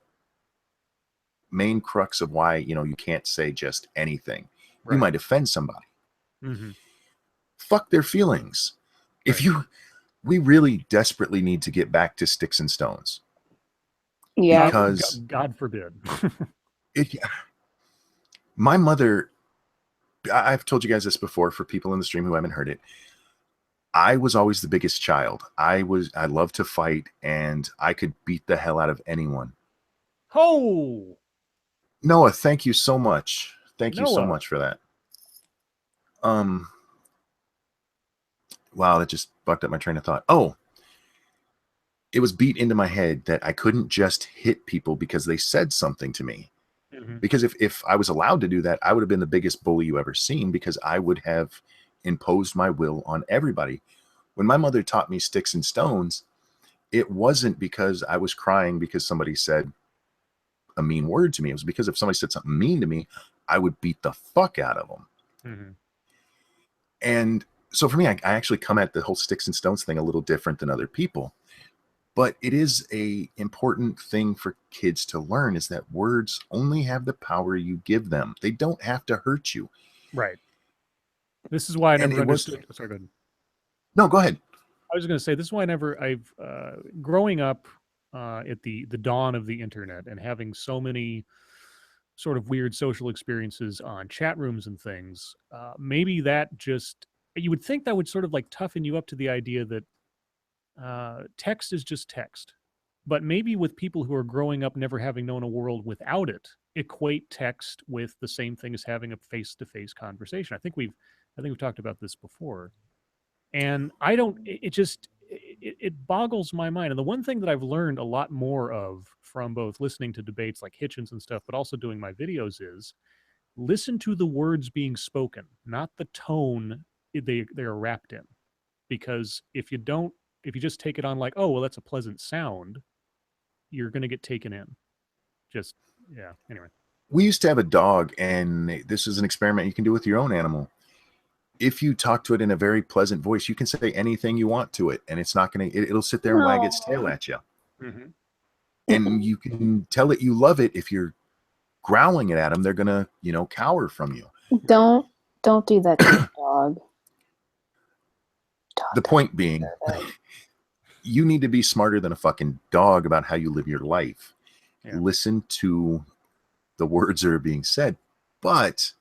main crux of why, you can't say just anything. Right. You might offend somebody. Mm-hmm. Fuck their feelings. Right. We really desperately need to get back to sticks and stones. Yeah. Because God forbid. My mother, I've told you guys this before for people in the stream who haven't heard it. I was always the biggest child. I loved to fight, and I could beat the hell out of anyone. Oh, Noah, thank you so much. Thank you so Noah. much for that. Wow, that just fucked up my train of thought. Oh, it was beat into my head that I couldn't just hit people because they said something to me. Mhm. Because if I was allowed to do that, I would have been the biggest bully you ever seen, because I would have imposed my will on everybody. When my mother taught me sticks and stones, it wasn't because I was crying because somebody said a mean word to me. It was because if somebody said something mean to me, I would beat the fuck out of them. Mm-hmm. And so for me, I actually come at the whole sticks and stones thing a little different than other people. But it is a important thing for kids to learn, is that words only have the power you give them. They don't have to hurt you. Right. This is why I And never it was, understood. Sorry, go ahead. no, go ahead. I was going to say this is why I've growing up at the dawn of the internet and having so many sort of weird social experiences on chat rooms and things. Maybe that just, you would think that would sort of like toughen you up to the idea that text is just text. But maybe with people who are growing up never having known a world without it, equate text with the same thing as having a face-to-face conversation. I think we've talked about this before. And I don't, it just, it boggles my mind. And the one thing that I've learned a lot more of from both listening to debates like Hitchens and stuff, but also doing my videos, is listen to the words being spoken, not the tone they're wrapped in. Because if you don't, if you just take it on like, oh, well, that's a pleasant sound, you're going to get taken in. Just, yeah. Anyway. We used to have a dog, and this is an experiment you can do with your own animal. If you talk to it in a very pleasant voice, you can say anything you want to it, and it's not going to, it'll sit there and wag its tail at you. Mm-hmm. And you can tell it you love it. If you're growling it at them, they're going to, cower from you. Don't do that to your dog. The point being, you need to be smarter than a fucking dog about how you live your life. Yeah. Listen to the words that are being said, but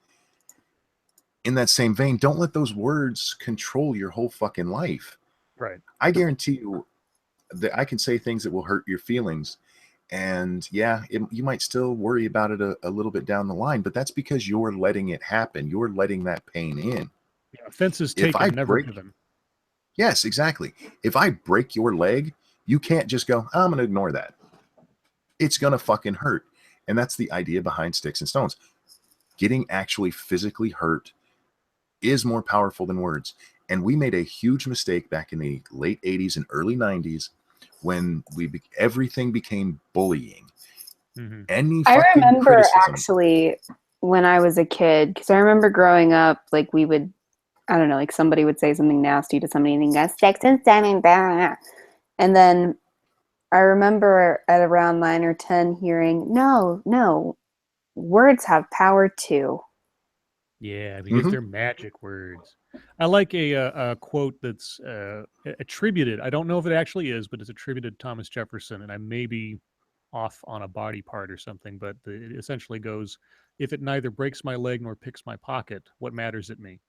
in that same vein, don't let those words control your whole fucking life. Right. I guarantee you that I can say things that will hurt your feelings. And yeah, you might still worry about it a little bit down the line, but that's because you're letting it happen. You're letting that pain in. Yeah, offenses taken, never given. Yes, exactly. If I break your leg, you can't just go, I'm going to ignore that. It's going to fucking hurt. And that's the idea behind sticks and stones. Getting actually physically hurt is more powerful than words. And we made a huge mistake back in the late 80s and early 90s when everything became bullying. Mm-hmm. I remember actually when I was a kid, because I remember growing up, like we would, I don't know, like somebody would say something nasty to somebody and go, sticks and stones, and then I remember at around 9 or 10 hearing, no, words have power too. Yeah, because they're magic words. I like a quote that's attributed. I don't know if it actually is, but it's attributed to Thomas Jefferson, and I may be off on a body part or something, but it essentially goes, if it neither breaks my leg nor picks my pocket, what matters it me?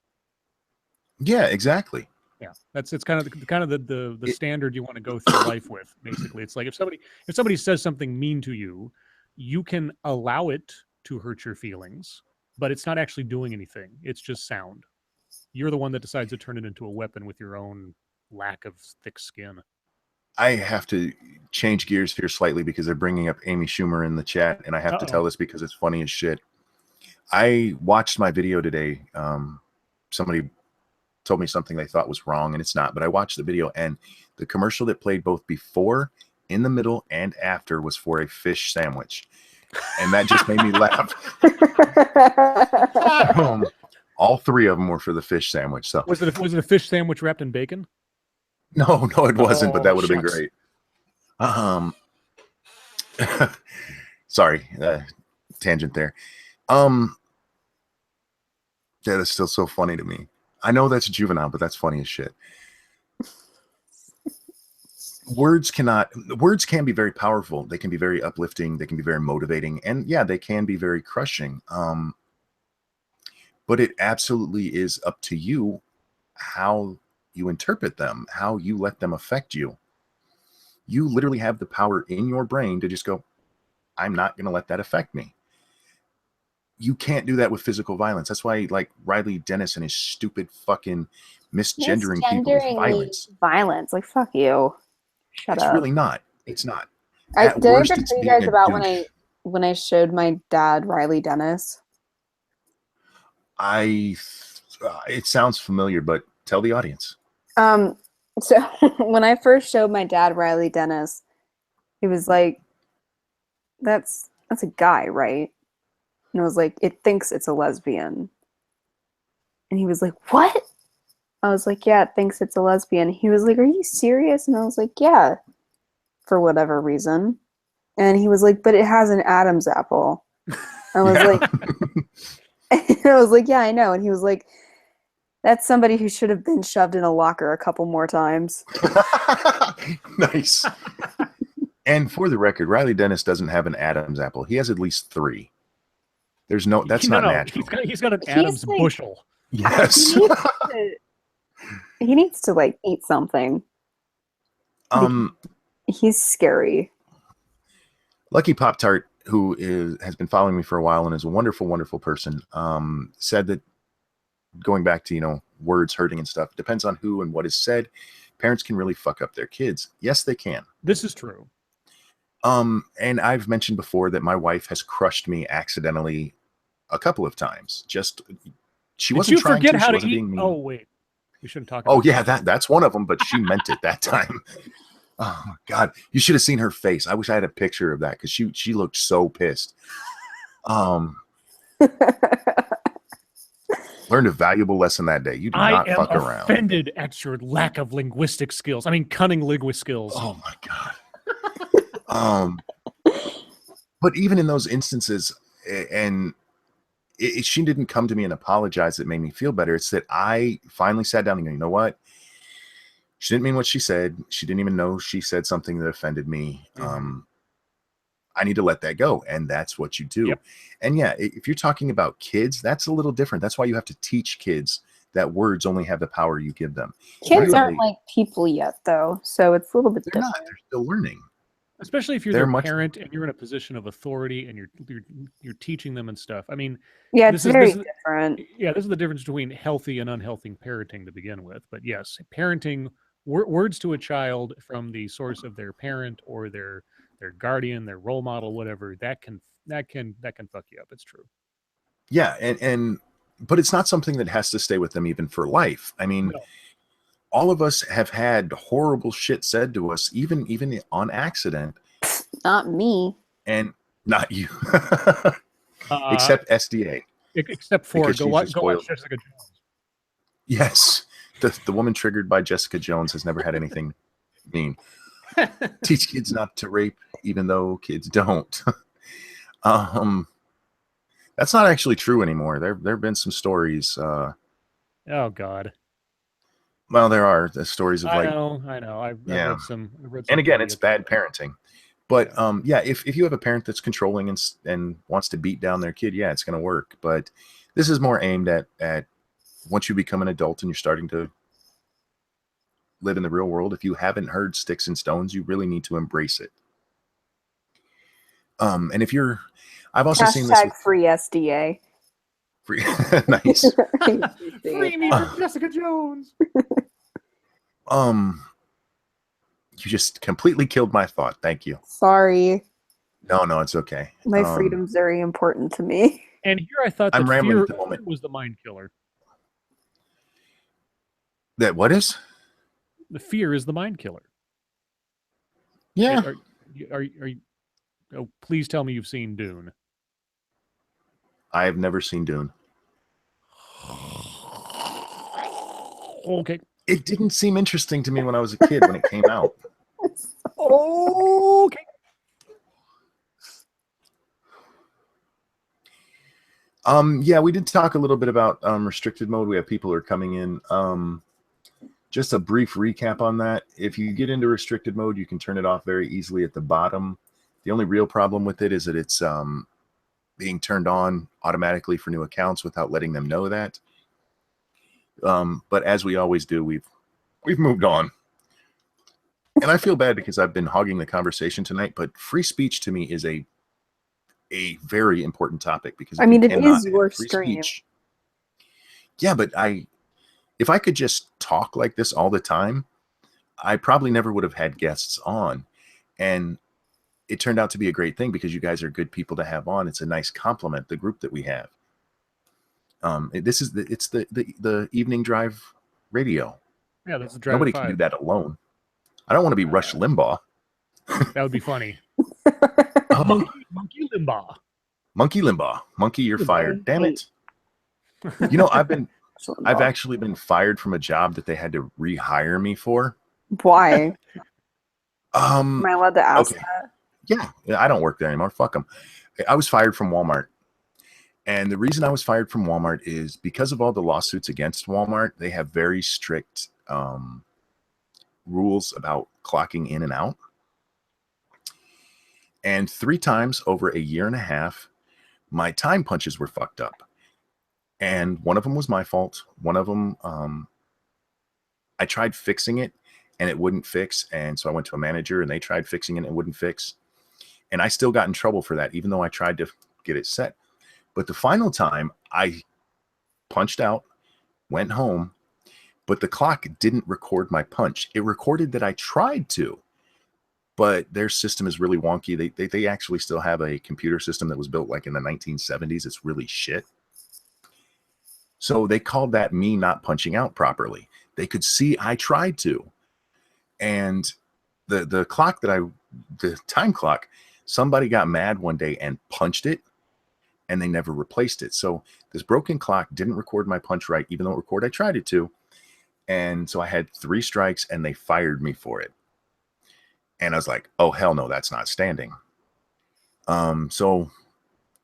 Yeah, exactly. Yeah, it's kind of the standard you want to go through life with. Basically, it's like if somebody says something mean to you, you can allow it to hurt your feelings, but it's not actually doing anything. It's just sound. You're the one that decides to turn it into a weapon with your own lack of thick skin. I have to change gears here slightly because they're bringing up Amy Schumer in the chat, and I have to tell this because it's funny as shit. I watched my video today. Somebody told me something they thought was wrong, and it's not, but I watched the video, and the commercial that played both before, in the middle, and after was for a fish sandwich. And that just made me laugh. All three of them were for the fish sandwich. So was it a fish sandwich wrapped in bacon? No, it wasn't, but that would have been great. Sorry, tangent there. That is still so funny to me. I know that's juvenile, but that's funny as shit. Words can be very powerful. They can be very uplifting. They can be very motivating. And yeah, they can be very crushing. But it absolutely is up to you how you interpret them, how you let them affect you. You literally have the power in your brain to just go, I'm not going to let that affect me. You can't do that with physical violence. That's why, like, Riley Dennis and his stupid fucking misgendering people is violence. Violence. Like, fuck you. Shut It's up. really not. It's not. Did I ever At worst, it's tell you being guys a about douche. when I showed my dad Riley Dennis? It sounds familiar, but tell the audience. So when I first showed my dad Riley Dennis, he was like, that's a guy, right? And I was like, it thinks it's a lesbian. And he was like, what? I was like, yeah, it thinks it's a lesbian. He was like, are you serious? And I was like, yeah, for whatever reason. And he was like, but it has an Adam's apple. I was Yeah. like, and I was like, yeah, I know. And he was like, that's somebody who should have been shoved in a locker a couple more times. Nice. And for the record, Riley Dennis doesn't have an Adam's apple. He has at least 3. There's no, that's not natural. He's got an Adam's like, bushel. Yes. He needs to like eat something. He's scary. Lucky Pop Tart, who has been following me for a while and is a wonderful, wonderful person, said that, going back to, words hurting and stuff, depends on who and what is said. Parents can really fuck up their kids. Yes, they can. This is true. And I've mentioned before that my wife has crushed me accidentally a couple of times. She wasn't trying to. She wasn't being mean. Oh wait, we shouldn't talk about. Oh yeah, that's one of them. But she meant it that time. Oh my God, you should have seen her face. I wish I had a picture of that because she looked so pissed. Learned a valuable lesson that day. You do not fuck around. I am offended at your lack of linguistic skills. I mean, cunning linguist skills. Oh my God. But even in those instances, and she didn't come to me and apologize. That made me feel better. It's that I finally sat down and go, you know what? She didn't mean what she said. She didn't even know she said something that offended me. Mm-hmm. I need to let that go. And that's what you do. Yep. And yeah, if you're talking about kids, that's a little different. That's why you have to teach kids that words only have the power you give them. Kids aren't like people yet, though. So it's a little bit different. They're still learning. Especially if you're their parent and you're in a position of authority and you're teaching them and stuff. I mean, yeah, it's very different. Yeah, this is the difference between healthy and unhealthy parenting to begin with. But yes, parenting words to a child from the source of their parent or their guardian, their role model, whatever, that can fuck you up. It's true. Yeah, but it's not something that has to stay with them even for life. I mean, all of us have had horrible shit said to us, even on accident. Not me. And not you. Except SDA. Except for go watch Jessica Jones. Yes. The woman triggered by Jessica Jones has never had anything mean. Teach kids not to rape, even though kids don't. That's not actually true anymore. There have been some stories. Oh God. Well, there are the stories of I know. I've read some. And again, it's bad parenting. But yeah, if you have a parent that's controlling and wants to beat down their kid, yeah, it's going to work. But this is more aimed at once you become an adult and you're starting to live in the real world. If you haven't heard sticks and stones, you really need to embrace it. And if I've also seen this with free SDA. Free, nice. Free me from Jessica Jones. You just completely killed my thought. Thank you. Sorry. No, it's okay. My freedom's very important to me. And here I thought that fear was the mind killer. That what is? The fear is the mind killer. Yeah. Are you? Oh, please tell me you've seen Dune. I have never seen Dune. Okay. It didn't seem interesting to me when I was a kid when it came out. Okay. Yeah, we did talk a little bit about restricted mode. We have people who are coming in. Just a brief recap on that. If you get into restricted mode, you can turn it off very easily at the bottom. The only real problem with it is that it's being turned on automatically for new accounts without letting them know that. But as we always do, we've We've moved on. And I feel bad because I've been hogging the conversation tonight, but free speech to me is a very important topic because I if you mean, it cannot is have your free stream. speech, yeah, but if I could just talk like this all the time, I probably never would have had guests on. And it turned out to be a great thing because you guys are good people to have on. It's a nice compliment, the group that we have. It's the evening drive radio. Yeah, that's the Drive Nobody at can do 5. that alone. I don't want to be Rush Limbaugh. That would be funny. Oh, Monkey Limbaugh. Monkey Limbaugh. Monkey, you're fired. Damn it. You know, I've actually been fired from a job that they had to rehire me for. Why? Am I allowed to ask Okay. that? Yeah, I don't work there anymore. Fuck them. I was fired from Walmart. And the reason I was fired from Walmart is because of all the lawsuits against Walmart. They have very strict rules about clocking in and out. And 3 times over a year and a half, my time punches were fucked up. And one of them was my fault. One of them, I tried fixing it and it wouldn't fix. And so I went to a manager and they tried fixing it and it wouldn't fix. And I still got in trouble for that, even though I tried to get it set. But the final time I punched out, went home, but the clock didn't record my punch. It recorded that I tried to, but their system is really wonky. They actually still have a computer system that was built like in the 1970s. It's really shit. So they called that me not punching out properly. They could see I tried to. And the clock the time clock, somebody got mad one day and punched it and they never replaced it. So this broken clock didn't record my punch right, even though it recorded I tried it to. And so I had 3 strikes and they fired me for it. And I was like, oh, hell no, that's not standing. So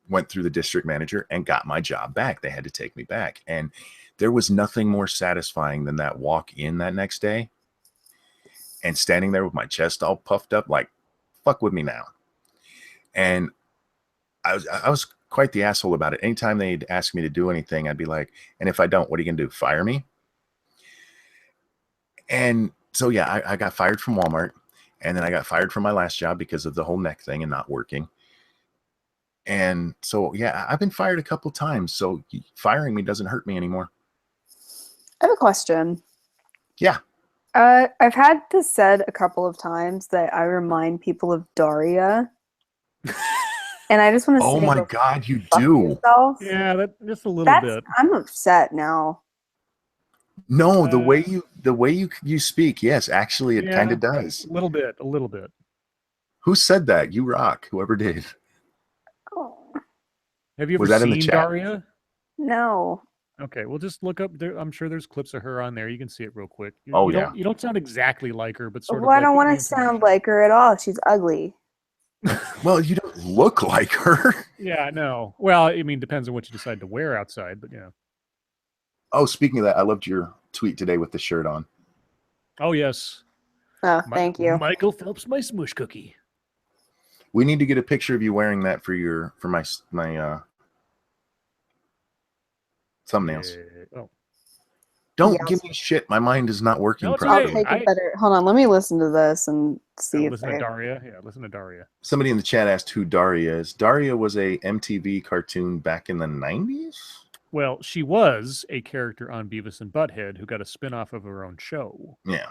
went through the district manager and got my job back. They had to take me back. And there was nothing more satisfying than that walk in that next day and standing there with my chest all puffed up, like, fuck with me now. And I was quite the asshole about it. Anytime they'd ask me to do anything, I'd be like, and if I don't, what are you going to do? Fire me? And so, yeah, I got fired from Walmart. And then I got fired from my last job because of the whole neck thing and not working. And so, yeah, I've been fired a couple times. So firing me doesn't hurt me anymore. I have a question. Yeah. I've had this said a couple of times that I remind people of Daria. And I just want to say, oh my God, you fuck do. yourself. Yeah, just a little bit. I'm upset now. No, the way you speak, yes, actually, it kind of does. A little bit. Who said that? You rock. Whoever did. Oh. Have you Was ever that in the seen chat? Daria? No. Okay, well, just look up there. I'm sure there's clips of her on there. You can see it real quick. You don't sound exactly like her, but sort of. Well, I like don't the want to intonation. sound like her at all. She's ugly. Well, you don't look like her. Yeah, no. Well, I mean, depends on what you decide to wear outside, but yeah. Oh, speaking of that, I loved your tweet today with the shirt on. Oh yes. Oh, thank you. Michael Phelps, my smush cookie. We need to get a picture of you wearing that for my thumbnails. Oh. Don't give me shit. My mind is not working No, it's properly. I'll take a better. Hold on, let me listen to this and see. Listen to Daria. Yeah, listen to Daria. Somebody in the chat asked who Daria is. Daria was a MTV cartoon back in the 90s. Well, she was a character on Beavis and Butthead who got a spin-off of her own show. Yeah.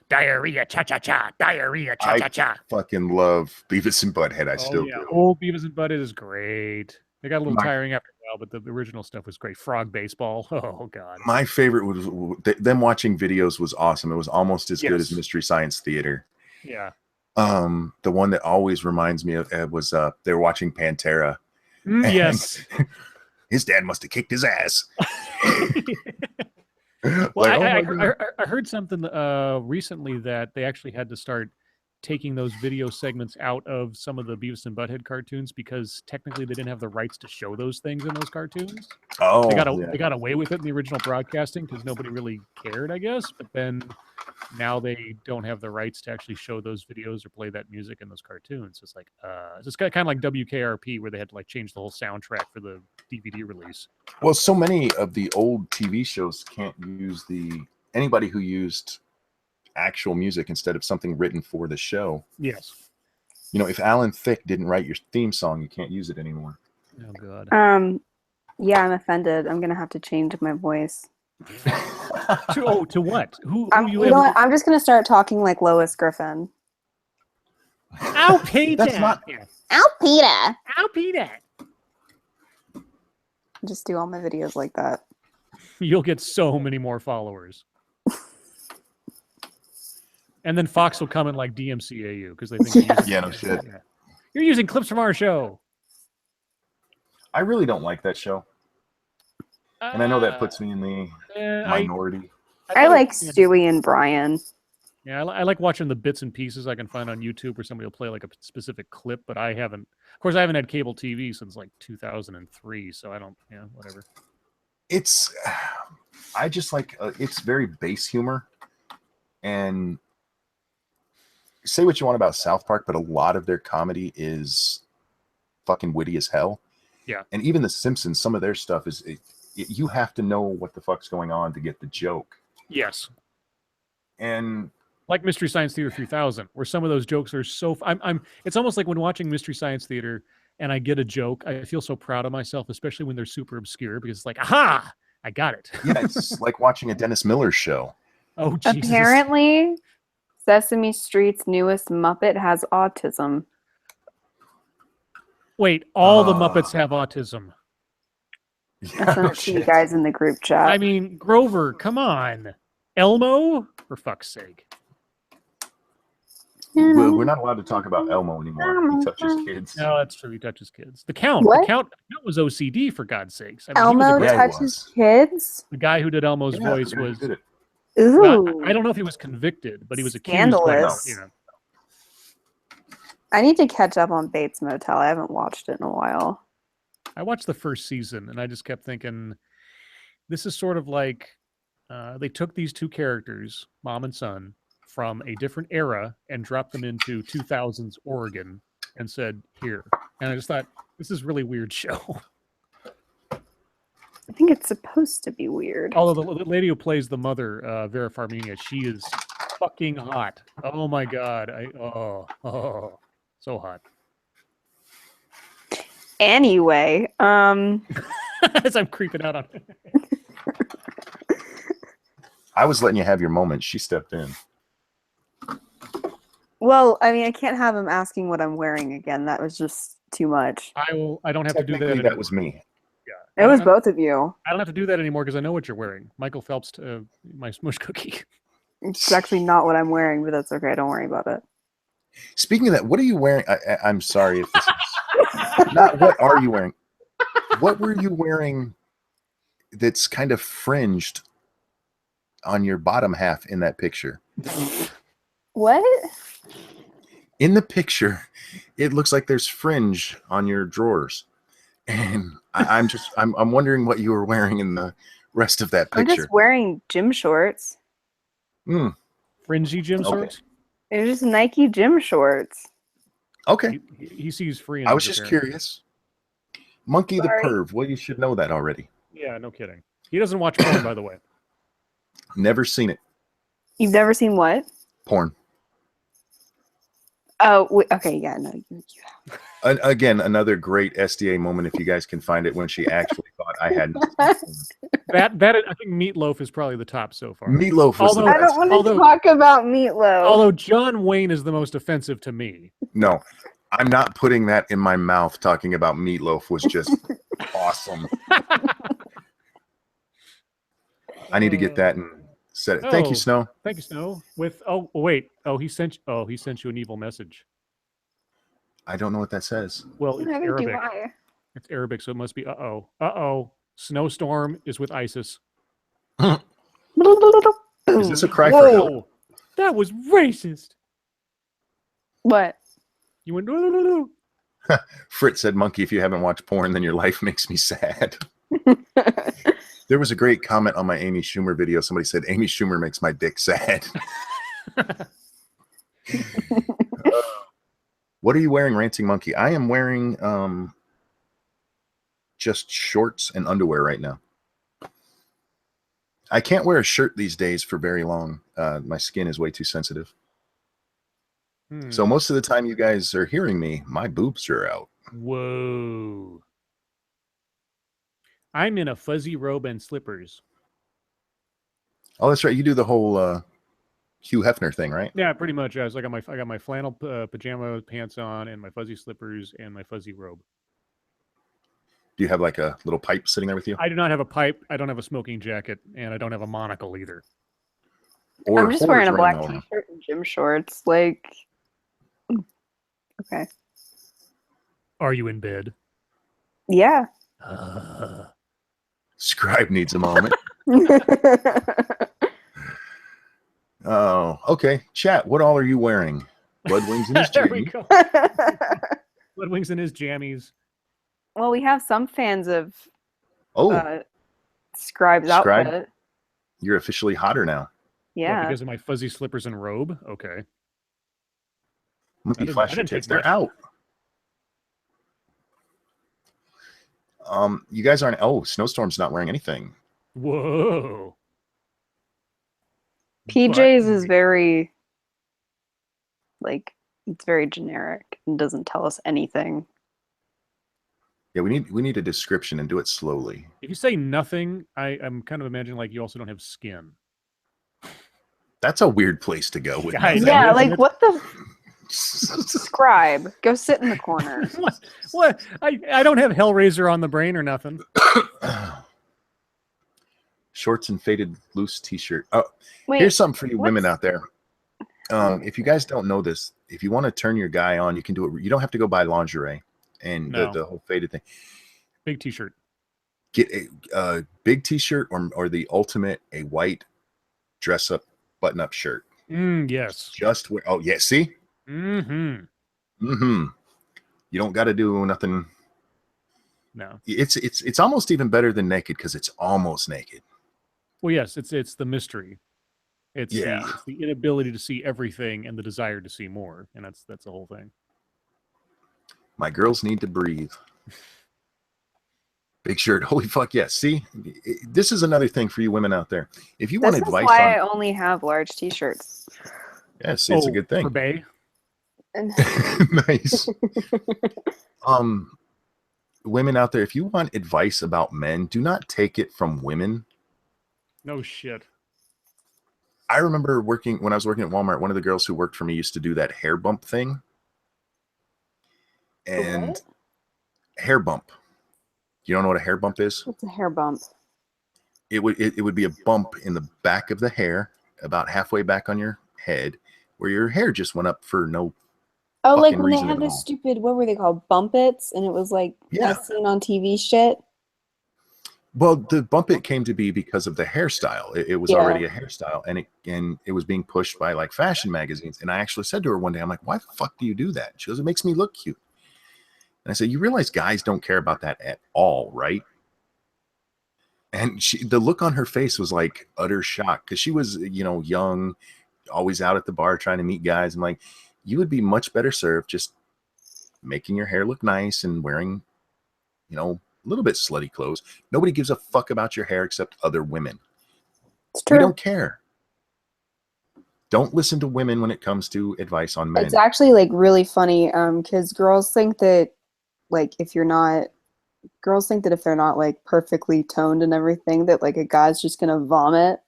Diarrhea, cha-cha-cha. Diarrhea, cha-cha-cha. I fucking love Beavis and Butthead. I still do. Old Beavis and Butthead is great. They got a little tiring after a while, but the original stuff was great. Frog baseball. Oh, God. My favorite was them watching videos was awesome. It was almost as good as Mystery Science Theater. Yeah. The one that always reminds me of Ed was they were watching Pantera. Yes. His dad must have kicked his ass. Well, like, I heard something recently that they actually had to start taking those video segments out of some of the Beavis and Butthead cartoons because technically they didn't have the rights to show those things in those cartoons. Oh, they got away with it in the original broadcasting because nobody really cared, I guess. But then now they don't have the rights to actually show those videos or play that music in those cartoons. It's like it's kind of like WKRP where they had to like change the whole soundtrack for the DVD release. Well, so many of the old TV shows can't use the anybody who used actual music instead of something written for the show. Yes. You know, if Alan Thicke didn't write your theme song, you can't use it anymore. Oh God. Yeah, I'm offended. I'm gonna have to change my voice. To what? Who You know what? I'm just gonna start talking like Lois Griffin. Ow, Peter! That's not. Ow, Peter! Ow, Peter! Just do all my videos like that. You'll get so many more followers. And then Fox will come and like DMCA you because they think you're using no shit. Yeah. You're using clips from our show. I really don't like that show. And I know that puts me in the minority. I like Stewie and Brian. Yeah, I like watching the bits and pieces I can find on YouTube where somebody will play like a specific clip, but I haven't. Of course, I haven't had cable TV since like 2003, so I don't. Yeah, whatever. I just like it's very base humor, and say what you want about South Park, but a lot of their comedy is fucking witty as hell. Yeah, and even The Simpsons, some of their stuff is you have to know what the fuck's going on to get the joke. Yes, and. Like Mystery Science Theater 3000, where some of those jokes are so. It's almost like when watching Mystery Science Theater and I get a joke, I feel so proud of myself, especially when they're super obscure, because it's like, aha, I got it. Yeah, it's like watching a Dennis Miller show. Oh, Jesus. Apparently, Sesame Street's newest Muppet has autism. Wait, all the Muppets have autism. I sent it to you guys in the group chat. I mean, Grover, come on. Elmo? For fuck's sake. We're not allowed to talk about Elmo anymore. He touches kids. No, that's true. He touches kids. The Count. What? The Count was OCD, for God's sakes. I mean, Elmo touches kids? The guy who did Elmo's voice was... Ooh. Well, I don't know if he was convicted, but he was accused. Scandalous. You know. I need to catch up on Bates Motel. I haven't watched it in a while. I watched the first season, and I just kept thinking, this is sort of like they took these two characters, mom and son, from a different era and dropped them into 2000s Oregon and said, here. And I just thought, this is a really weird show. I think it's supposed to be weird. Although the lady who plays the mother, Vera Farmiga, she is fucking hot. Oh my God. So hot. Anyway, as I'm creeping out on it. I was letting you have your moment. She stepped in. Well, I mean, I can't have him asking what I'm wearing again. That was just too much. I don't have to do that anymore. That was me. Yeah. It was both of you. I don't have to do that anymore because I know what you're wearing. Michael Phelps, my smush cookie. It's actually not what I'm wearing, but that's okay. Don't worry about it. Speaking of that, what are you wearing? I'm sorry if this is not what are you wearing? What were you wearing that's kind of fringed on your bottom half in that picture? What? In the picture, it looks like there's fringe on your drawers. And I'm wondering what you were wearing in the rest of that picture. I'm just wearing gym shorts. Fringy gym shorts? They're just Nike gym shorts. Okay. He sees free. I was just curious. Monkey the Perv. Well, you should know that already. Yeah, no kidding. He doesn't watch porn, by the way. Never seen it. You've never seen what? Porn. Oh, okay. Yeah, no. You have. Again, another great SDA moment if you guys can find it when she actually thought I had. That I think Meatloaf is probably the top so far. Meatloaf was the best. I don't want to talk about Meatloaf. Although John Wayne is the most offensive to me. No, I'm not putting that in my mouth. Talking about Meatloaf was just awesome. I need to get that and set it. Thank you, Snow. Thank you, Snow. He sent you an evil message. I don't know what that says. Well, it's Arabic. It's Arabic, so it must be Snowstorm is with ISIS. Is this a cry for help? That was racist. What? You went. Fritz said, "Monkey, if you haven't watched porn, then your life makes me sad." There was a great comment on my Amy Schumer video. Somebody said, "Amy Schumer makes my dick sad." What are you wearing, Ranting Monkey? I am wearing just shorts and underwear right now. I can't wear a shirt these days for very long. My skin is way too sensitive. So most of the time you guys are hearing me, my boobs are out. Whoa. I'm in a fuzzy robe and slippers. Oh, that's right. You do the whole Hugh Hefner thing, right? Yeah, pretty much. I got my flannel pajama pants on and my fuzzy slippers and my fuzzy robe. Do you have like a little pipe sitting there with you? I do not have a pipe. I don't have a smoking jacket, and I don't have a monocle either. Or I'm just wearing a black running on. t-shirt and gym shorts. Like, okay. Are you in bed? Yeah. Scribe needs a moment. Oh, okay. Chat, what all are you wearing? Blood Wings in his There we jammy. go. Blood Wings in his jammies. Well, we have some fans of Oh, Scribe's Scribe? outfit. You're officially hotter now. Yeah. What, because of my fuzzy slippers and robe? Okay. Let me flash your didn't take tits. They're much. out. You guys aren't. Oh, Snowstorm's not wearing anything. Whoa. PJ's is very, like, it's very generic and doesn't tell us anything. Yeah, we need a description and do it slowly. If you say nothing, I'm kind of imagining like you also don't have skin. That's a weird place to go with I nothing. know, Yeah, isn't like it? what the Scribe? Go sit in the corner. What? I don't have Hellraiser on the brain or nothing. Shorts and faded loose t-shirt. Oh, Wait, here's something for you women what's- out there. If you guys don't know this, if you want to turn your guy on, you can do it. You don't have to go buy lingerie and No. the whole faded thing. Big t-shirt. Get a big t-shirt or the ultimate, a white dress up button up shirt. Yes. Just wear. Oh yeah, see. Mm-hmm. Mm-hmm. You don't got to do nothing. No. It's almost even better than naked because it's almost naked. Well, yes, it's the mystery. It's Yeah. it's the inability to see everything and the desire to see more, and that's the whole thing. My girls need to breathe. Big shirt. Holy fuck yes. See, this is another thing for you women out there. If you want This is advice why I on, only have large t-shirts. yeah, see, it's a good For thing. Bay? Nice. Women out there, if you want advice about men, do not take it from women. No shit. I remember when I was working at Walmart, one of the girls who worked for me used to do that hair bump thing. And What? hair bump. You don't know what a hair bump is? What's a hair bump? It would be a bump in the back of the hair, about halfway back on your head, where your hair just went up for no. Oh, like fucking when they reason had at those all. stupid, what were they called? Bumpets, and it was like Yeah. as seen on TV shit. Well, the bump it came to be because of the hairstyle. It was Yeah. already a hairstyle, and it was being pushed by like fashion magazines. And I actually said to her one day, I'm like, "Why the fuck do you do that?" She goes, "It makes me look cute." And I said, "You realize guys don't care about that at all, right?" And the look on her face was like utter shock because she was, young, always out at the bar trying to meet guys. I'm like, you would be much better served just making your hair look nice and wearing, a little bit slutty clothes. Nobody gives a fuck about your hair except other women. It's We true. don't care. Don't listen to women when it comes to advice on men. It's actually like really funny because girls think that if they're not like perfectly toned and everything, that like a guy's just gonna vomit.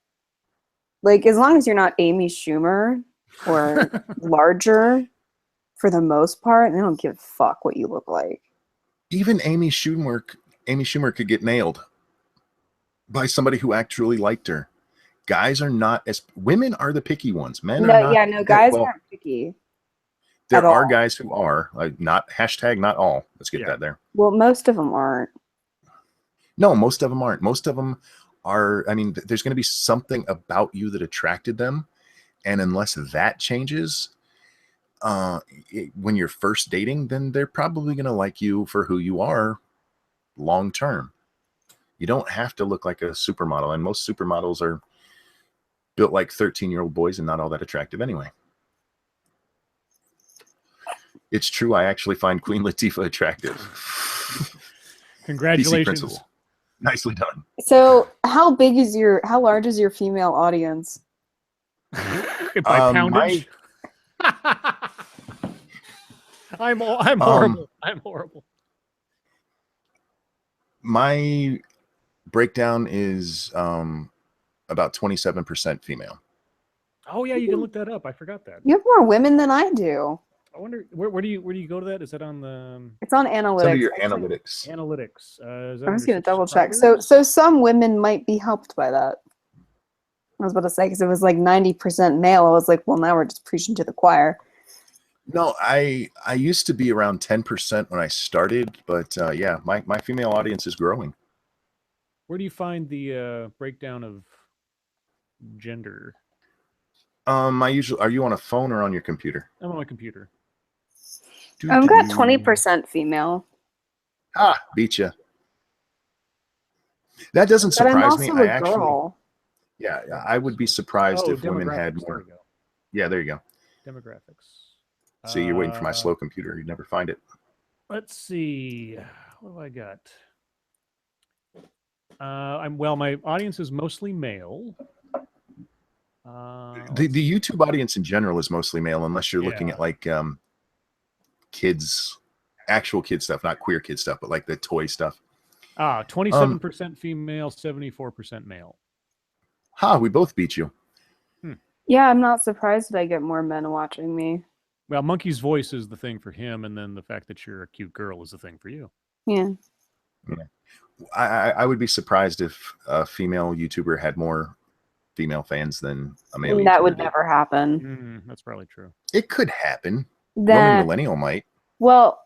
Like as long as you're not Amy Schumer or larger, for the most part, they don't give a fuck what you look like. Even Amy Schumer could get nailed by somebody who actually liked her. Guys are not women are the picky ones. Men are not. No, guys aren't picky. There at are all. guys who are like not all. Let's get that there. Well, most of them aren't. No, most of them aren't. Most of them are. I mean, there's going to be something about you that attracted them, and unless that changes, when you're first dating, then they're probably going to like you for who you are long term. You don't have to look like a supermodel, and most supermodels are built like 13-year-old boys and not all that attractive anyway. It's true. I actually find Queen Latifah attractive. Congratulations. PC principal. Nicely done. So how large is your female audience? By poundage. I'm horrible. I'm horrible. My breakdown is about 27% female. Oh yeah, you can look that up. I forgot that. You have more women than I do. I wonder where do you go to that? Is that on the? It's on analytics. It's under your analytics. Analytics. I'm just gonna double check. So some women might be helped by that. I was about to say because it was like 90% male. I was like, well, now we're just preaching to the choir. No, I used to be around 10% when I started, but yeah, my female audience is growing. Where do you find the breakdown of gender? Are you on a phone or on your computer? I'm on my computer. I've got 20% female. Ah, beat you. That doesn't surprise me. I actually, yeah, I would be surprised if women had more. There we go. Yeah, there you go. Demographics. See, you're waiting for my slow computer. You never find it. Let's see. What do I got? My audience is mostly male. The YouTube audience in general is mostly male, unless you're looking at like actual kid stuff, not queer kid stuff, but like the toy stuff. 27% female, 74% male. We both beat you. Yeah, I'm not surprised that I get more men watching me. Well, Monkey's voice is the thing for him, and then the fact that you're a cute girl is the thing for you. Yeah. I would be surprised if a female YouTuber had more female fans than a male YouTuber. That would never happen. That's probably true. It could happen. Roman Millennial might. Well,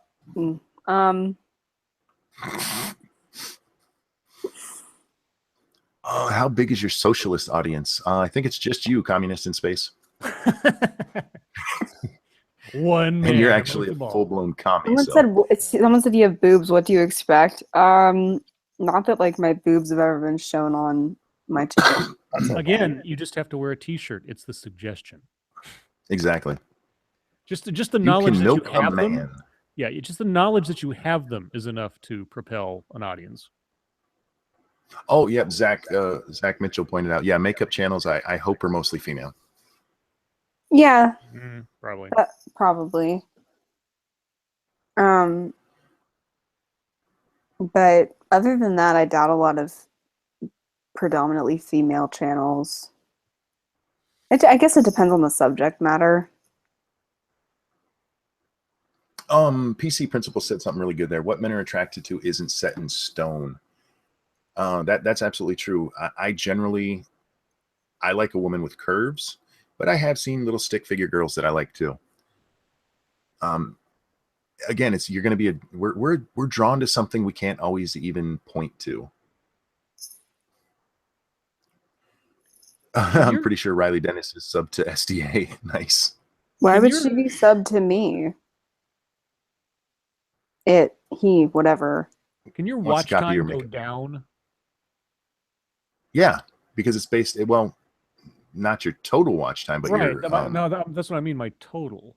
how big is your socialist audience? I think it's just you, communist in space. One man. And you're actually a full-blown commie. Someone said you have boobs. What do you expect? Not that like my boobs have ever been shown on my channel. Again, you just have to wear a T-shirt. It's the suggestion. Exactly. Just the knowledge that you have them. Yeah, just the knowledge that you have them is enough to propel an audience. Oh, yeah, Zach Mitchell pointed out. Yeah, makeup channels, I hope are mostly female. Yeah. Probably. Probably. But other than that, I doubt a lot of predominantly female channels. I guess it depends on the subject matter. PC Principal said something really good there. What men are attracted to isn't set in stone. That's absolutely true. I generally like a woman with curves, but I have seen little stick figure girls that I like too. Again, you're going to be we're drawn to something we can't always even point to. I'm pretty sure Riley Dennis is sub to SDA. Nice. Why would she be subbed to me? Whatever. Can your watch time go down? Yeah, because it's based, well, not your total watch time, but right. your... that's what I mean, my total.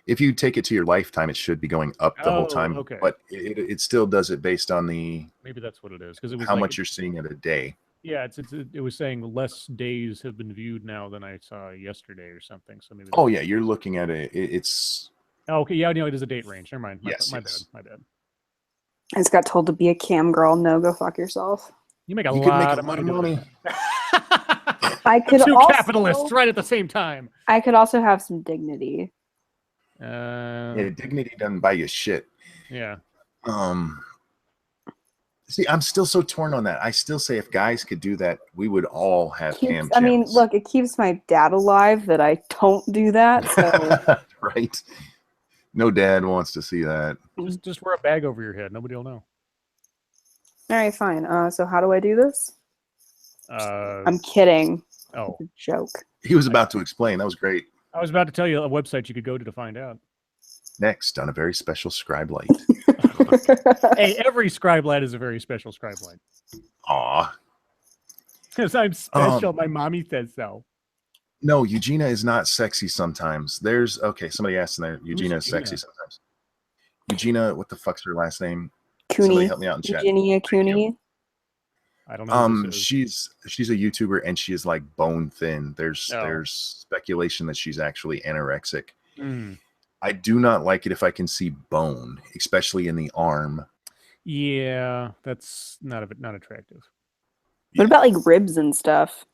If you take it to your lifetime, it should be going up the whole time. Okay. But it still does it based on the... Maybe that's what it is. Because it was how much you're seeing in a day. Yeah, it was saying less days have been viewed now than I saw yesterday or something. So maybe. Oh, yeah, you're looking at it's... Oh, okay, yeah, no, it is a date range. Never mind. My bad. I just got told to be a cam girl. No, go fuck yourself. You make a lot of money. I could Two capitalists right at the same time. I could also have some dignity. Yeah, dignity doesn't buy you shit. Yeah. See, I'm still so torn on that. I still say if guys could do that, we would all have cam channels. I mean, look, it keeps my dad alive that I don't do that. So. Right. No dad wants to see that. Just wear a bag over your head. Nobody will know. All right, fine. So how do I do this? I'm kidding. Oh, it's a joke. He was about to explain. That was great. I was about to tell you a website you could go to find out. Next on a very special Scribe Light. Hey, every Scribe Light is a very special Scribe Light. Aw. Because I'm special. My mommy says so. No, Eugenia is not sexy sometimes. Somebody asked in there, Eugenia is sexy sometimes. Eugenia, what the fuck's her last name? Cooney. Somebody help me out in chat. Eugenia Cooney. I don't know who this is. She's a YouTuber and she is like bone thin. There's Oh. speculation that she's actually anorexic. Mm. I do not like it if I can see bone, especially in the arm. Yeah, that's not attractive. What about like ribs and stuff?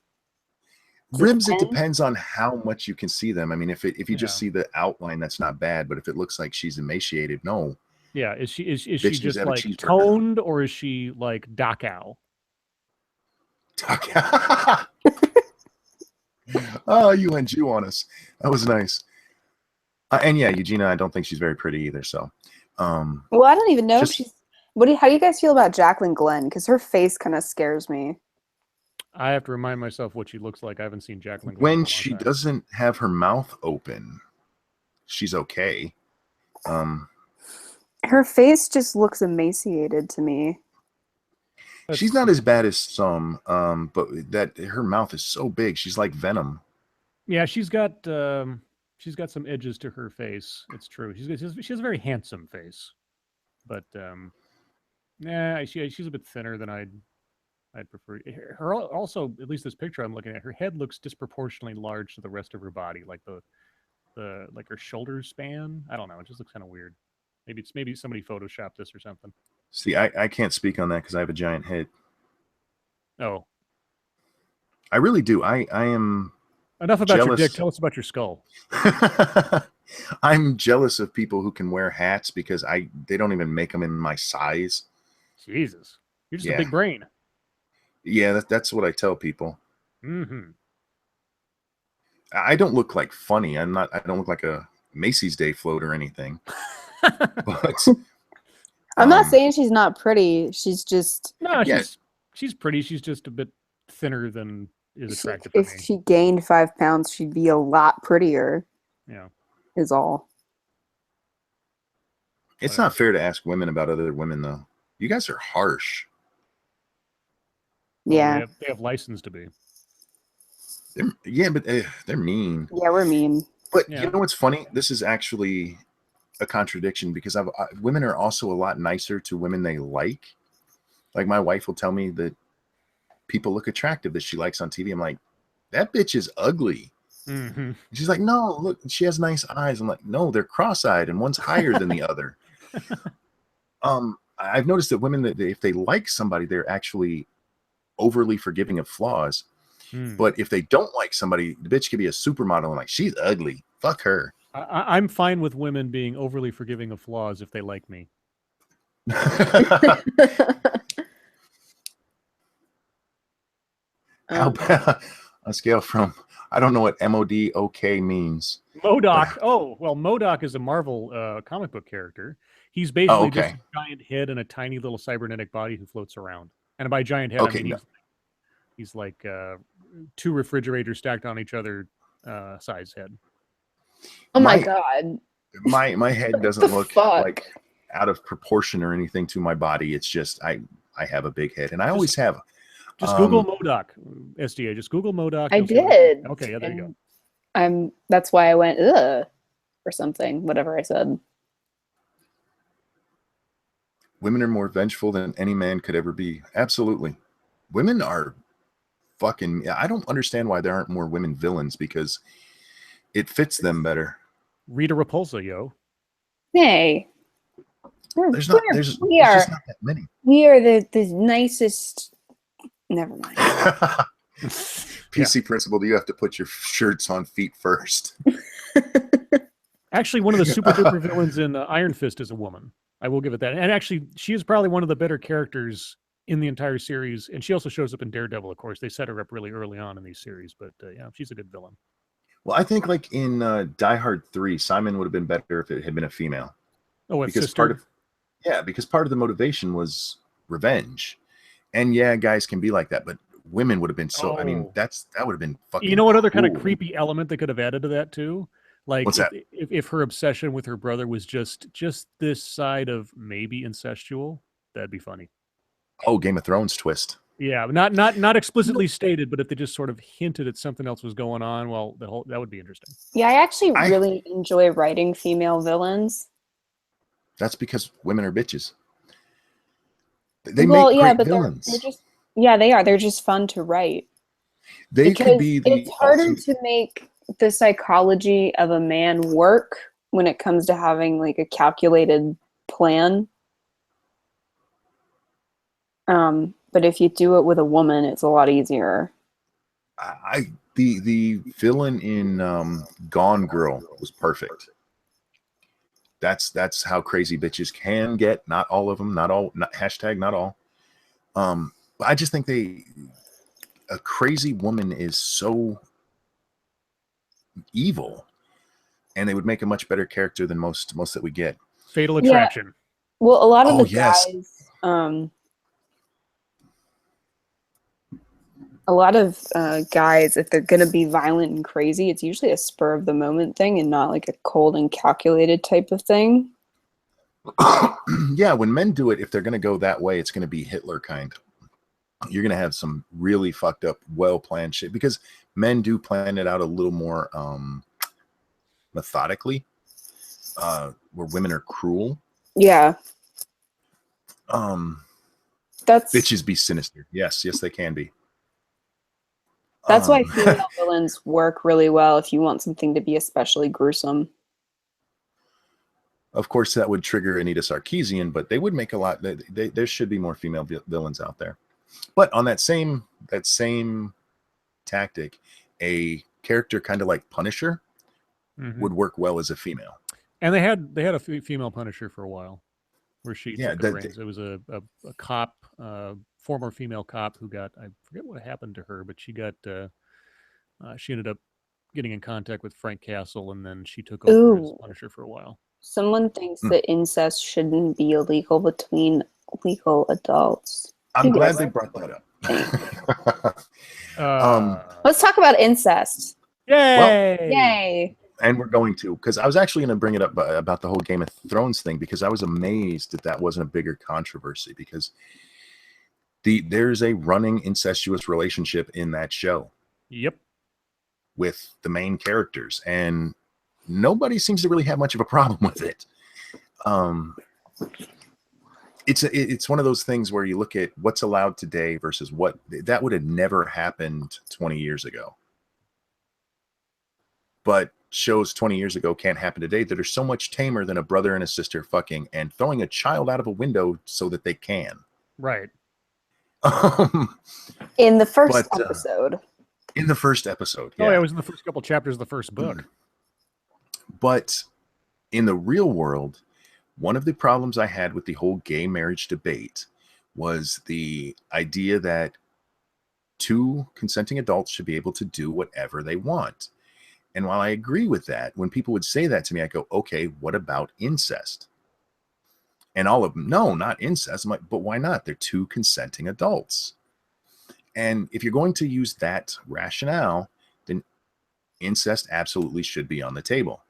Ribs, it depends on how much you can see them. I mean, if you just Yeah. see the outline, that's not bad. But if it looks like she's emaciated, no. Yeah, is she Bitch, just have a like cheeseburger. toned, or is she like Dachau? Oh, you went Jew on us. That was nice. And yeah, Eugenia, I don't think she's very pretty either. So, well, I don't even know if she's. How do you guys feel about Jacqueline Glenn? Because her face kind of scares me. I have to remind myself what she looks like. I haven't seen Jacqueline Glenn when in a long she time. doesn't have her mouth open, she's okay. Her face just looks emaciated to me. She's not as bad as some, but that her mouth is so big. She's like Venom. Yeah, she's got some edges to her face. It's true. She has a very handsome face, but yeah, she's a bit thinner than I'd prefer. Her also, at least this picture I'm looking at, her head looks disproportionately large to the rest of her body, like the like her shoulder span. I don't know. It just looks kind of weird. Maybe somebody photoshopped this or something. See, I can't speak on that because I have a giant head. Oh, I really do. I am. Enough about jealous. your dick. Tell us about your skull. I'm jealous of people who can wear hats because they don't even make them in my size. Jesus, you're just a big brain. Yeah, that's what I tell people. Mm-hmm. I don't look like funny. I don't look like a Macy's Day float or anything. But I'm not saying she's not pretty. She's just she's pretty. She's just a bit thinner than is attractive. If she gained 5 pounds, she'd be a lot prettier. Yeah, is all. It's not fair to ask women about other women, though. You guys are harsh. Yeah, well, they have license to be. But they're mean. Yeah, we're mean. But you know what's funny? This is actually a contradiction because women are also a lot nicer to women they like. Like my wife will tell me that people look attractive that she likes on TV. I'm like, that bitch is ugly. Mm-hmm. She's like, no, look, she has nice eyes. I'm like, no, they're cross-eyed and one's higher than the other. I've noticed that women, that if they like somebody, they're actually overly forgiving of flaws. But if they don't like somebody, the bitch could be a supermodel and like, she's ugly. Fuck her. I'm fine with women being overly forgiving of flaws if they like me. How about a scale from, I don't know what MODOK means. MODOK. Oh, well, MODOK is a Marvel comic book character. He's basically just a giant head and a tiny little cybernetic body who floats around. And by giant head, I mean he's like 2 refrigerators stacked on each other size head. Oh my god. My head doesn't look like out of proportion or anything to my body. It's just I have a big head and I always have. Just Google MODOK, SDA. Just Google MODOK. I did. Okay, yeah, there you go. That's why I went ugh or something, whatever I said. Women are more vengeful than any man could ever be. Absolutely. Women are fucking. I don't understand why there aren't more women villains because it fits them better. Rita Repulsa, yo. Hey. There's just not that many. We are the nicest. Never mind. PC principal, you have to put your shirts on feet first. Actually, one of the super duper villains in Iron Fist is a woman. I will give it that. And actually, she is probably one of the better characters in the entire series. And she also shows up in Daredevil, of course. They set her up really early on in these series. But yeah, she's a good villain. Well, I think like in Die Hard 3, Simon would have been better if it had been a female. Oh, because sister? because part of the motivation was revenge. And yeah, guys can be like that, but women would have been so. I mean, that would have been fucking. You know what other kind of creepy element they could have added to that too? Like, what's that? If her obsession with her brother was just this side of maybe incestual, that'd be funny. Oh, Game of Thrones twist. Yeah, not explicitly stated, but if they just sort of hinted at something else was going on, well, that would be interesting. Yeah, I actually really enjoy writing female villains. That's because women are bitches. They make great villains. Yeah, they are. They're just fun to write. They could Because be it's the harder ultimate. to make the psychology of a man work when it comes to having like a calculated plan. But if you do it with a woman, it's a lot easier. The villain in Gone Girl was perfect. That's how crazy bitches can get. Not all of them. Not all. Hashtag not all. But I just think a crazy woman is so evil, and they would make a much better character than most that we get. Fatal Yeah. Attraction. Well, a lot of Oh the yes, guys, a lot of guys, if they're gonna be violent and crazy, it's usually a spur of the moment thing and not like a cold and calculated type of thing. yeah. When men do it, if they're gonna go that way, it's gonna be Hitler kind. You're gonna have some really fucked up, well planned shit because men do plan it out a little more methodically. Where women are cruel. Yeah, that's Bitches be sinister. Yes, they can be. that's why female villains work really well if you want something to be especially gruesome. Of course, that would trigger Anita Sarkeesian, but they would make a lot. There should be more female villains out there. But on that same tactic, a character kind of like Punisher would work well as a female. And they had a female Punisher for a while, where she took the reins. It was a cop, former female cop who got, I forget what happened to her, but she got she ended up getting in contact with Frank Castle, and then she took over as Punisher for a while. Someone thinks that incest shouldn't be illegal between legal adults. I'm glad they brought that up. Let's talk about incest. Yay! Well, yay! And we're going to, because I was actually going to bring it up about the whole Game of Thrones thing, because I was amazed that wasn't a bigger controversy, because there's a running incestuous relationship in that show. Yep. With the main characters, and nobody seems to really have much of a problem with it. It's one of those things where you look at what's allowed today versus what that would have never happened 20 years ago. But shows 20 years ago can't happen today that are so much tamer than a brother and a sister fucking and throwing a child out of a window so that they can. Right. In the first episode. In the first episode. Yeah. Oh, yeah, it was in the first couple chapters of the first book. But in the real world, one of the problems I had with the whole gay marriage debate was the idea that two consenting adults should be able to do whatever they want. And while I agree with that, when people would say that to me, I go, okay, what about incest? And all of them, no, not incest. I'm like, but why not? They're two consenting adults. And if you're going to use that rationale, then incest absolutely should be on the table.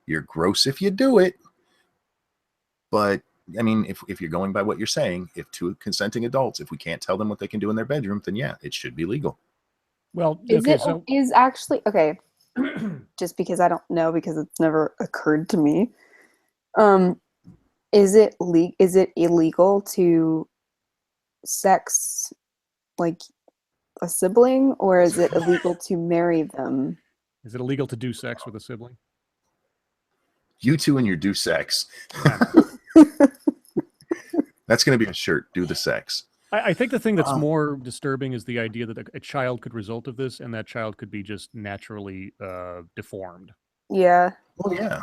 You're gross if you do it. But, I mean, if you're going by what you're saying, if two consenting adults, if we can't tell them what they can do in their bedroom, then yeah, it should be legal. Well, is actually, okay, just because I don't know, because it's never occurred to me. Is it illegal to sex like a sibling, or is it illegal to marry them? Is it illegal to do sex with a sibling? You two and your do sex. That's going to be a shirt. Do the sex. I think the thing that's more disturbing is the idea that a child could result of this, and that child could be just naturally deformed. Yeah. Oh yeah.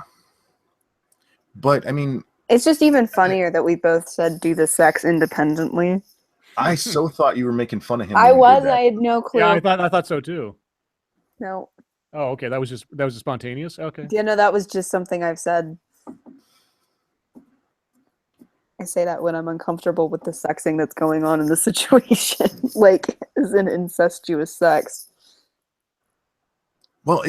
But I mean, it's just even funnier that we both said do the sex independently. I so thought you were making fun of him. I was. I had no clue. Yeah, I thought so too. No. Oh, okay. That was spontaneous. Okay. Yeah, no, that was just something I've said. I say that when I'm uncomfortable with the sexing that's going on in the situation, like as in incestuous sex. Well,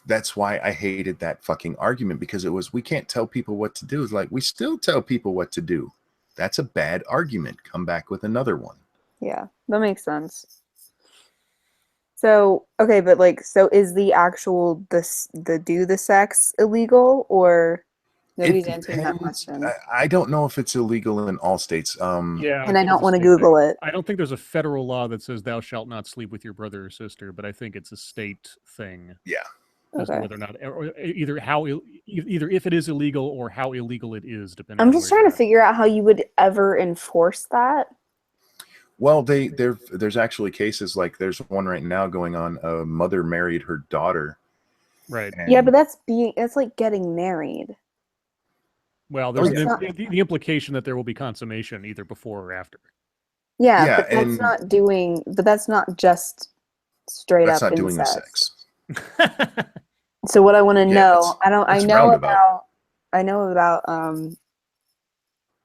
that's why I hated that fucking argument, because it was, we can't tell people what to do. It's like, we still tell people what to do. That's a bad argument. Come back with another one. Yeah, that makes sense. So, okay, but like, so is the actual, the do the sex illegal, or Nobody's answering that question. I don't know if it's illegal in all states. Yeah, And I don't want to Google it. I don't think there's a federal law that says thou shalt not sleep with your brother or sister, but I think it's a state thing. Yeah. As to whether or not, or either if it is illegal or how illegal it is, depending. I'm just trying to figure out how you would ever enforce that. Well, there's actually cases like there's one right now going on. A mother married her daughter. Right. Yeah, but that's like getting married. Well, there's the implication that there will be consummation either before or after. Yeah, but that's not just straight up incest. Doing the sex. So what I want to know, I know about.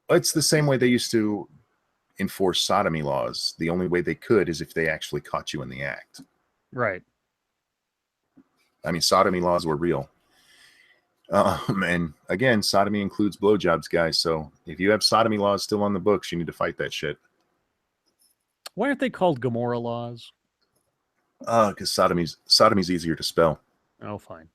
It's the same way they used to enforce sodomy laws. The only way they could is if they actually caught you in the act. Right. I mean, sodomy laws were real. And again, sodomy includes blowjobs, guys. So if you have sodomy laws still on the books, you need to fight that shit. Why aren't they called Gomorrah laws? Because sodomy's easier to spell. Oh, fine.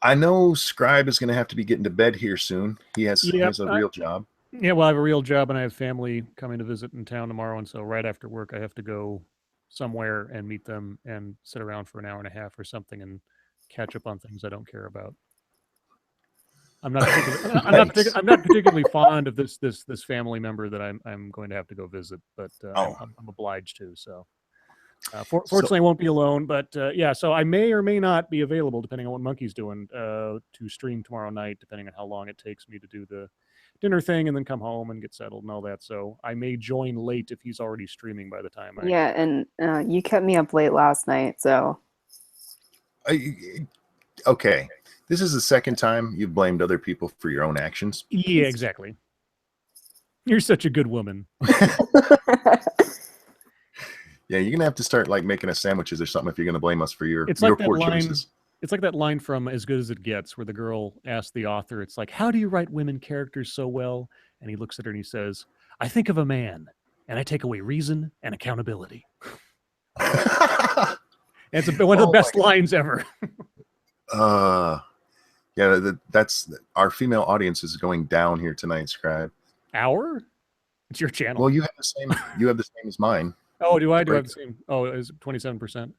I know Scribe is going to have to be getting to bed here soon. He has a real job. Yeah, well, I have a real job, and I have family coming to visit in town tomorrow, and so right after work, I have to go somewhere and meet them and sit around for an hour and a half or something and catch up on things I don't care about. I'm not particularly fond of this family member that I'm going to have to go visit, but I'm obliged to. So, fortunately, I won't be alone. But so I may or may not be available depending on what Monkey's doing to stream tomorrow night, depending on how long it takes me to do the dinner thing and then come home and get settled and all that. So I may join late if he's already streaming by the time. And you kept me up late last night, so. Okay. This is the second time you've blamed other people for your own actions. Yeah, exactly. You're such a good woman. Yeah, you're gonna have to start like making us sandwiches or something if you're gonna blame us for your poor choices. It's like that line from As Good as It Gets, where the girl asks the author, it's like, how do you write women characters so well? And he looks at her and he says, I think of a man, and I take away reason and accountability. It's one of the best lines ever. Yeah, that's our female audience is going down here tonight, Scribe. Our? It's your channel. Well, you have the same as mine. Oh, do I? Do I have the same? Oh, is it 27%?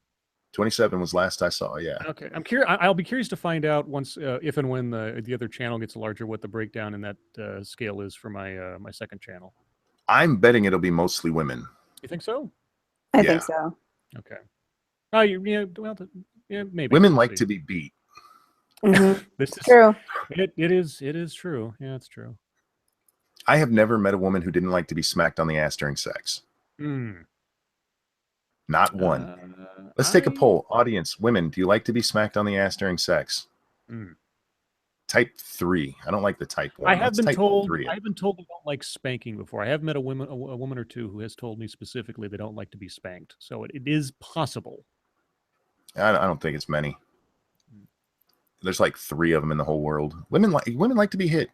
27 was last I saw. Yeah. Okay, I'm curious. I'll be curious to find out once, if and when the other channel gets larger, what the breakdown in that scale is for my my second channel. I'm betting it'll be mostly women. You think so? I think so. Okay. Oh, maybe. Women like to be beat. Mm-hmm. This is true. It is true. Yeah, it's true. I have never met a woman who didn't like to be smacked on the ass during sex. Not one. Let's take a poll. Audience, women, do you like to be smacked on the ass during sex? Type 3. I don't like the type 1. I've been told they don't like spanking before. I have met a woman or two who has told me specifically they don't like to be spanked. So it is possible. I don't think it's many. There's like 3 of them in the whole world. Women like to be hit.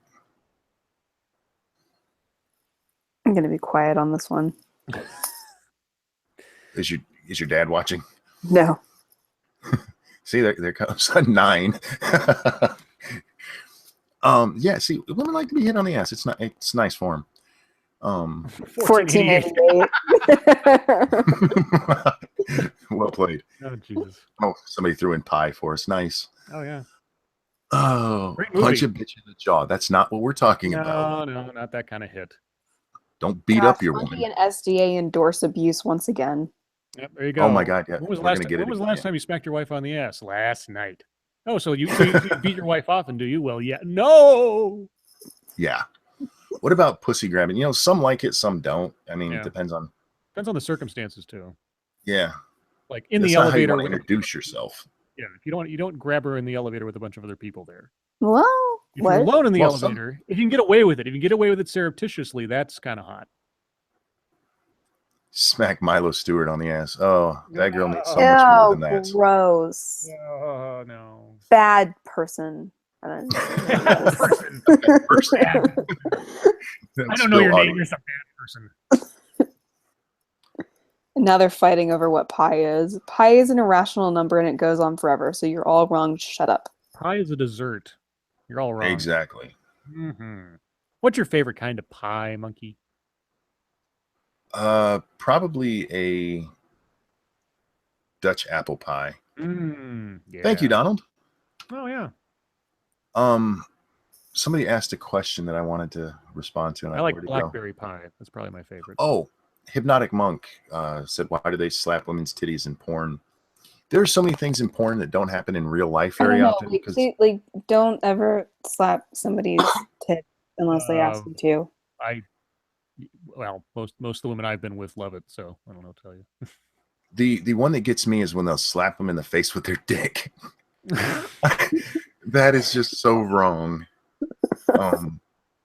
I'm gonna be quiet on this one. Is your dad watching? No. See, there comes a 9. Yeah. See, women like to be hit on the ass. It's nice for them. 1488. Well played. Oh Jesus. Oh, somebody threw in pie for us. Nice. Oh yeah. Oh, punch a bitch in the jaw. That's not what we're talking about. No, not that kind of hit. Don't beat up your woman. And SDA endorse abuse once again. Yep, there you go. Oh my God! Yeah. When was the last time you smacked your wife on the ass? Last night. Oh, so you beat your wife often, do you? Well, yeah. No. Yeah. What about pussy grabbing? You know, some like it, some don't. I mean, it depends on the circumstances too. Yeah. Like in That's the not elevator. How you want to introduce yourself. Yeah. If you don't grab her in the elevator with a bunch of other people there. Well, if you're alone in the elevator, if you can get away with it, surreptitiously, that's kind of hot. Smack Milo Stewart on the ass. Oh, that girl needs so much more than that. Gross. Oh no. Bad person. Bad person. I don't know your name. You're some bad person. Now they're fighting over what pi is. Pi is an irrational number and it goes on forever. So you're all wrong. Shut up. Pie is a dessert. You're all wrong. Exactly. Mm-hmm. What's your favorite kind of pie, Monkey? Probably a Dutch apple pie. Yeah. Thank you, Donald. Oh yeah. Somebody asked a question that I wanted to respond to, and I like already blackberry pie. That's probably my favorite. Oh, Hypnotic Monk said, "Why do they slap women's titties in porn?" There are so many things in porn that don't happen in real life very often. Like, don't ever slap somebody's tit unless they ask you to. Well, most of the women I've been with love it, so I don't know what to tell you. The one that gets me is when they'll slap them in the face with their dick. That is just so wrong.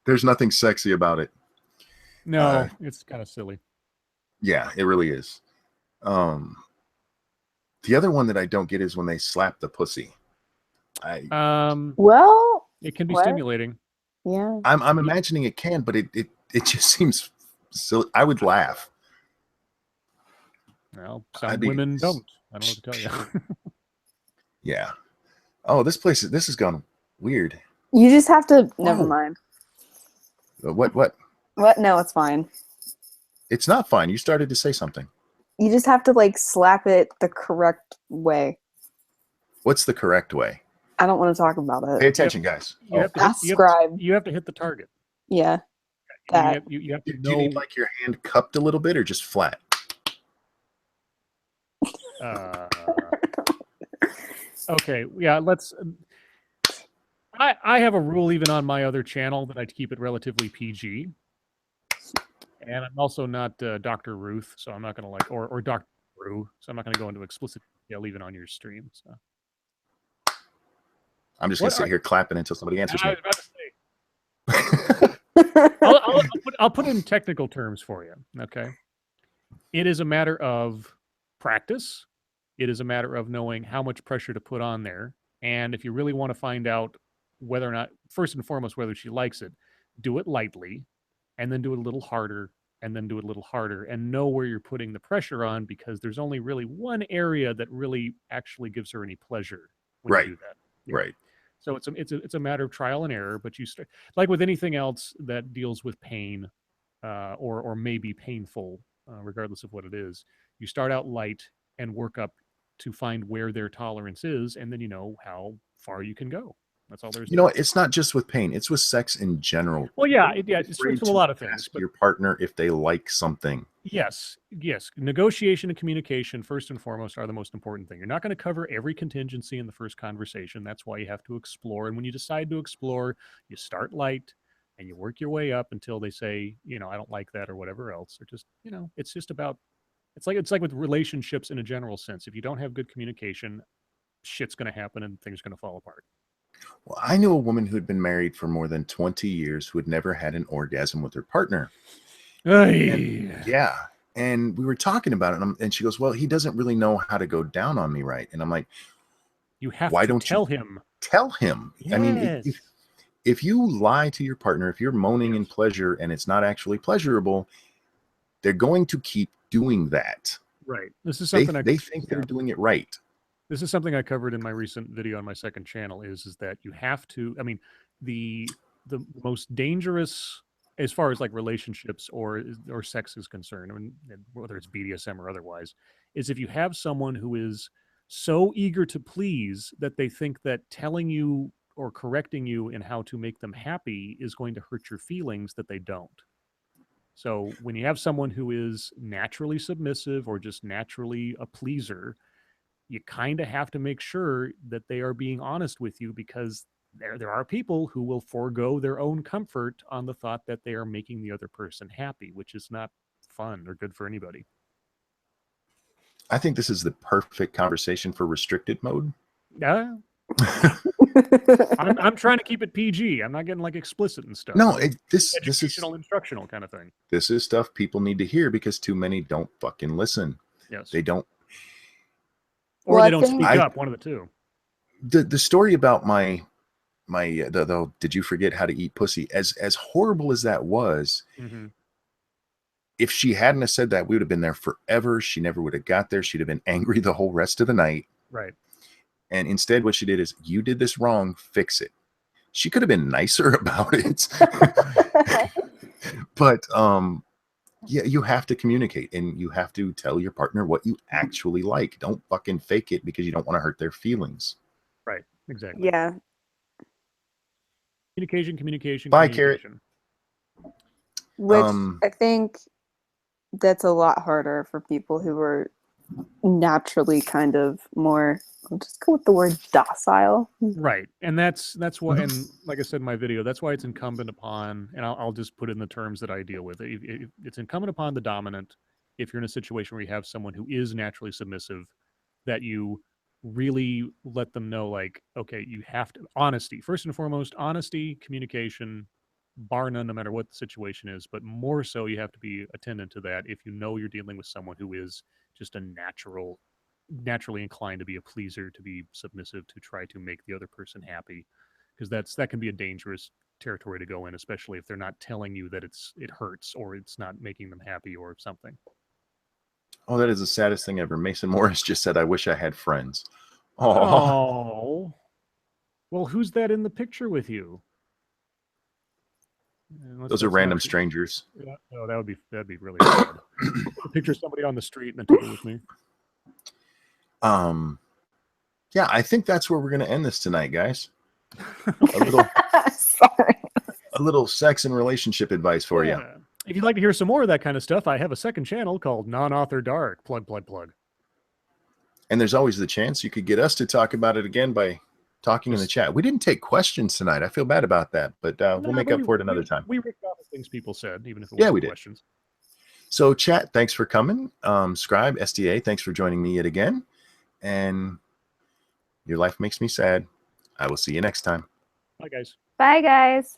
There's nothing sexy about it. No, it's kind of silly. Yeah, it really is. The other one that I don't get is when they slap the pussy. Well, it can be stimulating. Yeah, I'm imagining it can, but it just seems silly. I would laugh. Well, some women don't. I don't know what to tell you. Yeah. Oh, this has gone weird. You just have to. Never mind. What? What? No, it's fine. It's not fine. You started to say something. You just have to like slap it the correct way. What's the correct way? I don't want to talk about it. Pay attention, guys. You have to Scribe. You have to hit the target. Yeah. You have to know. Do you need like your hand cupped a little bit or just flat? Okay. Yeah. Let's. I have a rule even on my other channel that I keep it relatively PG. And I'm also not Dr. Ruth, so I'm not going to like, or Dr. Rue, so I'm not going to go into explicit detail even on your stream. So I'm just going to sit here clapping until somebody answers me. I was about to say. I'll put it in technical terms for you. Okay. It is a matter of practice. It is a matter of knowing how much pressure to put on there. And if you really want to find out whether or not, first and foremost, whether she likes it, do it lightly, and then do it a little harder, and then do it a little harder, and know where you're putting the pressure on, because there's only really one area that really actually gives her any pleasure when you do that. Yeah. Right. So it's a matter of trial and error, but you start, like with anything else that deals with pain, or may be painful, regardless of what it is. You start out light and work up to find where their tolerance is, and then you know how far you can go. That's all there's. You know what? It's not just with pain; it's with sex in general. Well, yeah, it's with a lot of things. Ask your partner if they like something. Yes. Negotiation and communication, first and foremost, are the most important thing. You're not going to cover every contingency in the first conversation. That's why you have to explore. And when you decide to explore, you start light and you work your way up until they say, I don't like that or whatever else. Or just, it's just about. It's like with relationships in a general sense. If you don't have good communication, shit's going to happen and things are going to fall apart. Well, I knew a woman who had been married for more than 20 years who had never had an orgasm with her partner. And we were talking about it, and she goes, "Well, he doesn't really know how to go down on me, right?" And I'm like, "You have why to don't tell you him? Tell him. Yes. I mean, if you lie to your partner, if you're moaning in pleasure and it's not actually pleasurable, they're going to keep doing that. Right. This is something they think they're doing it right." This is something I covered in my recent video on my second channel is that you have to, I mean, the most dangerous as far as like relationships or sex is concerned, I mean, whether it's BDSM or otherwise, is if you have someone who is so eager to please that they think that telling you or correcting you in how to make them happy is going to hurt your feelings, that they don't. So when you have someone who is naturally submissive or just naturally a pleaser, you kind of have to make sure that they are being honest with you, because there are people who will forego their own comfort on the thought that they are making the other person happy, which is not fun or good for anybody. I think this is the perfect conversation for restricted mode. Yeah. I'm trying to keep it PG. I'm not getting like explicit and stuff. No, this is instructional kind of thing. This is stuff people need to hear because too many don't fucking listen. Yes. They don't. Or they don't speak up, one of the two. The story about my did you forget how to eat pussy? As horrible as that was, if she hadn't have said that, we would have been there forever. She never would have got there. She'd have been angry the whole rest of the night. Right. And instead, what she did is, you did this wrong, fix it. She could have been nicer about it. But yeah, you have to communicate, and you have to tell your partner what you actually like. Don't fucking fake it because you don't want to hurt their feelings. Right. Exactly. Yeah. Communication. Bye, Carrot. Which I think that's a lot harder for people who are naturally kind of more, I'll just go with the word docile. Right. And that's why, and like I said in my video, that's why it's incumbent upon, and I'll just put it in the terms that I deal with. It's incumbent upon the dominant, if you're in a situation where you have someone who is naturally submissive, that you really let them know, like, okay, you have to, honesty, first and foremost, honesty, communication, bar none, no matter what the situation is. But more so, you have to be attendant to that if you know you're dealing with someone who is just a naturally inclined to be a pleaser, to be submissive, to try to make the other person happy, because that can be a dangerous territory to go in, especially if they're not telling you that it hurts or it's not making them happy or something. Oh, that is the saddest thing ever. Mason Morris just said, "I wish I had friends." Oh, well, who's that in the picture with you? Those are random strangers. Yeah, no, that'd be really sad. Picture somebody on the street and then take it with me. Yeah, I think that's where we're going to end this tonight, guys. A little, Sorry. a little sex and relationship advice for you. If you'd like to hear some more of that kind of stuff, I have a second channel called Non-Author Dark. Plug. And there's always the chance you could get us to talk about it again by talking in the chat. We didn't take questions tonight. I feel bad about that, but we'll make up for it another time. We ripped off the things people said, even if it wasn't questions. So chat, thanks for coming. Scribe, SDA, thanks for joining me yet again. And your life makes me sad. I will see you next time. Bye, guys. Bye, guys.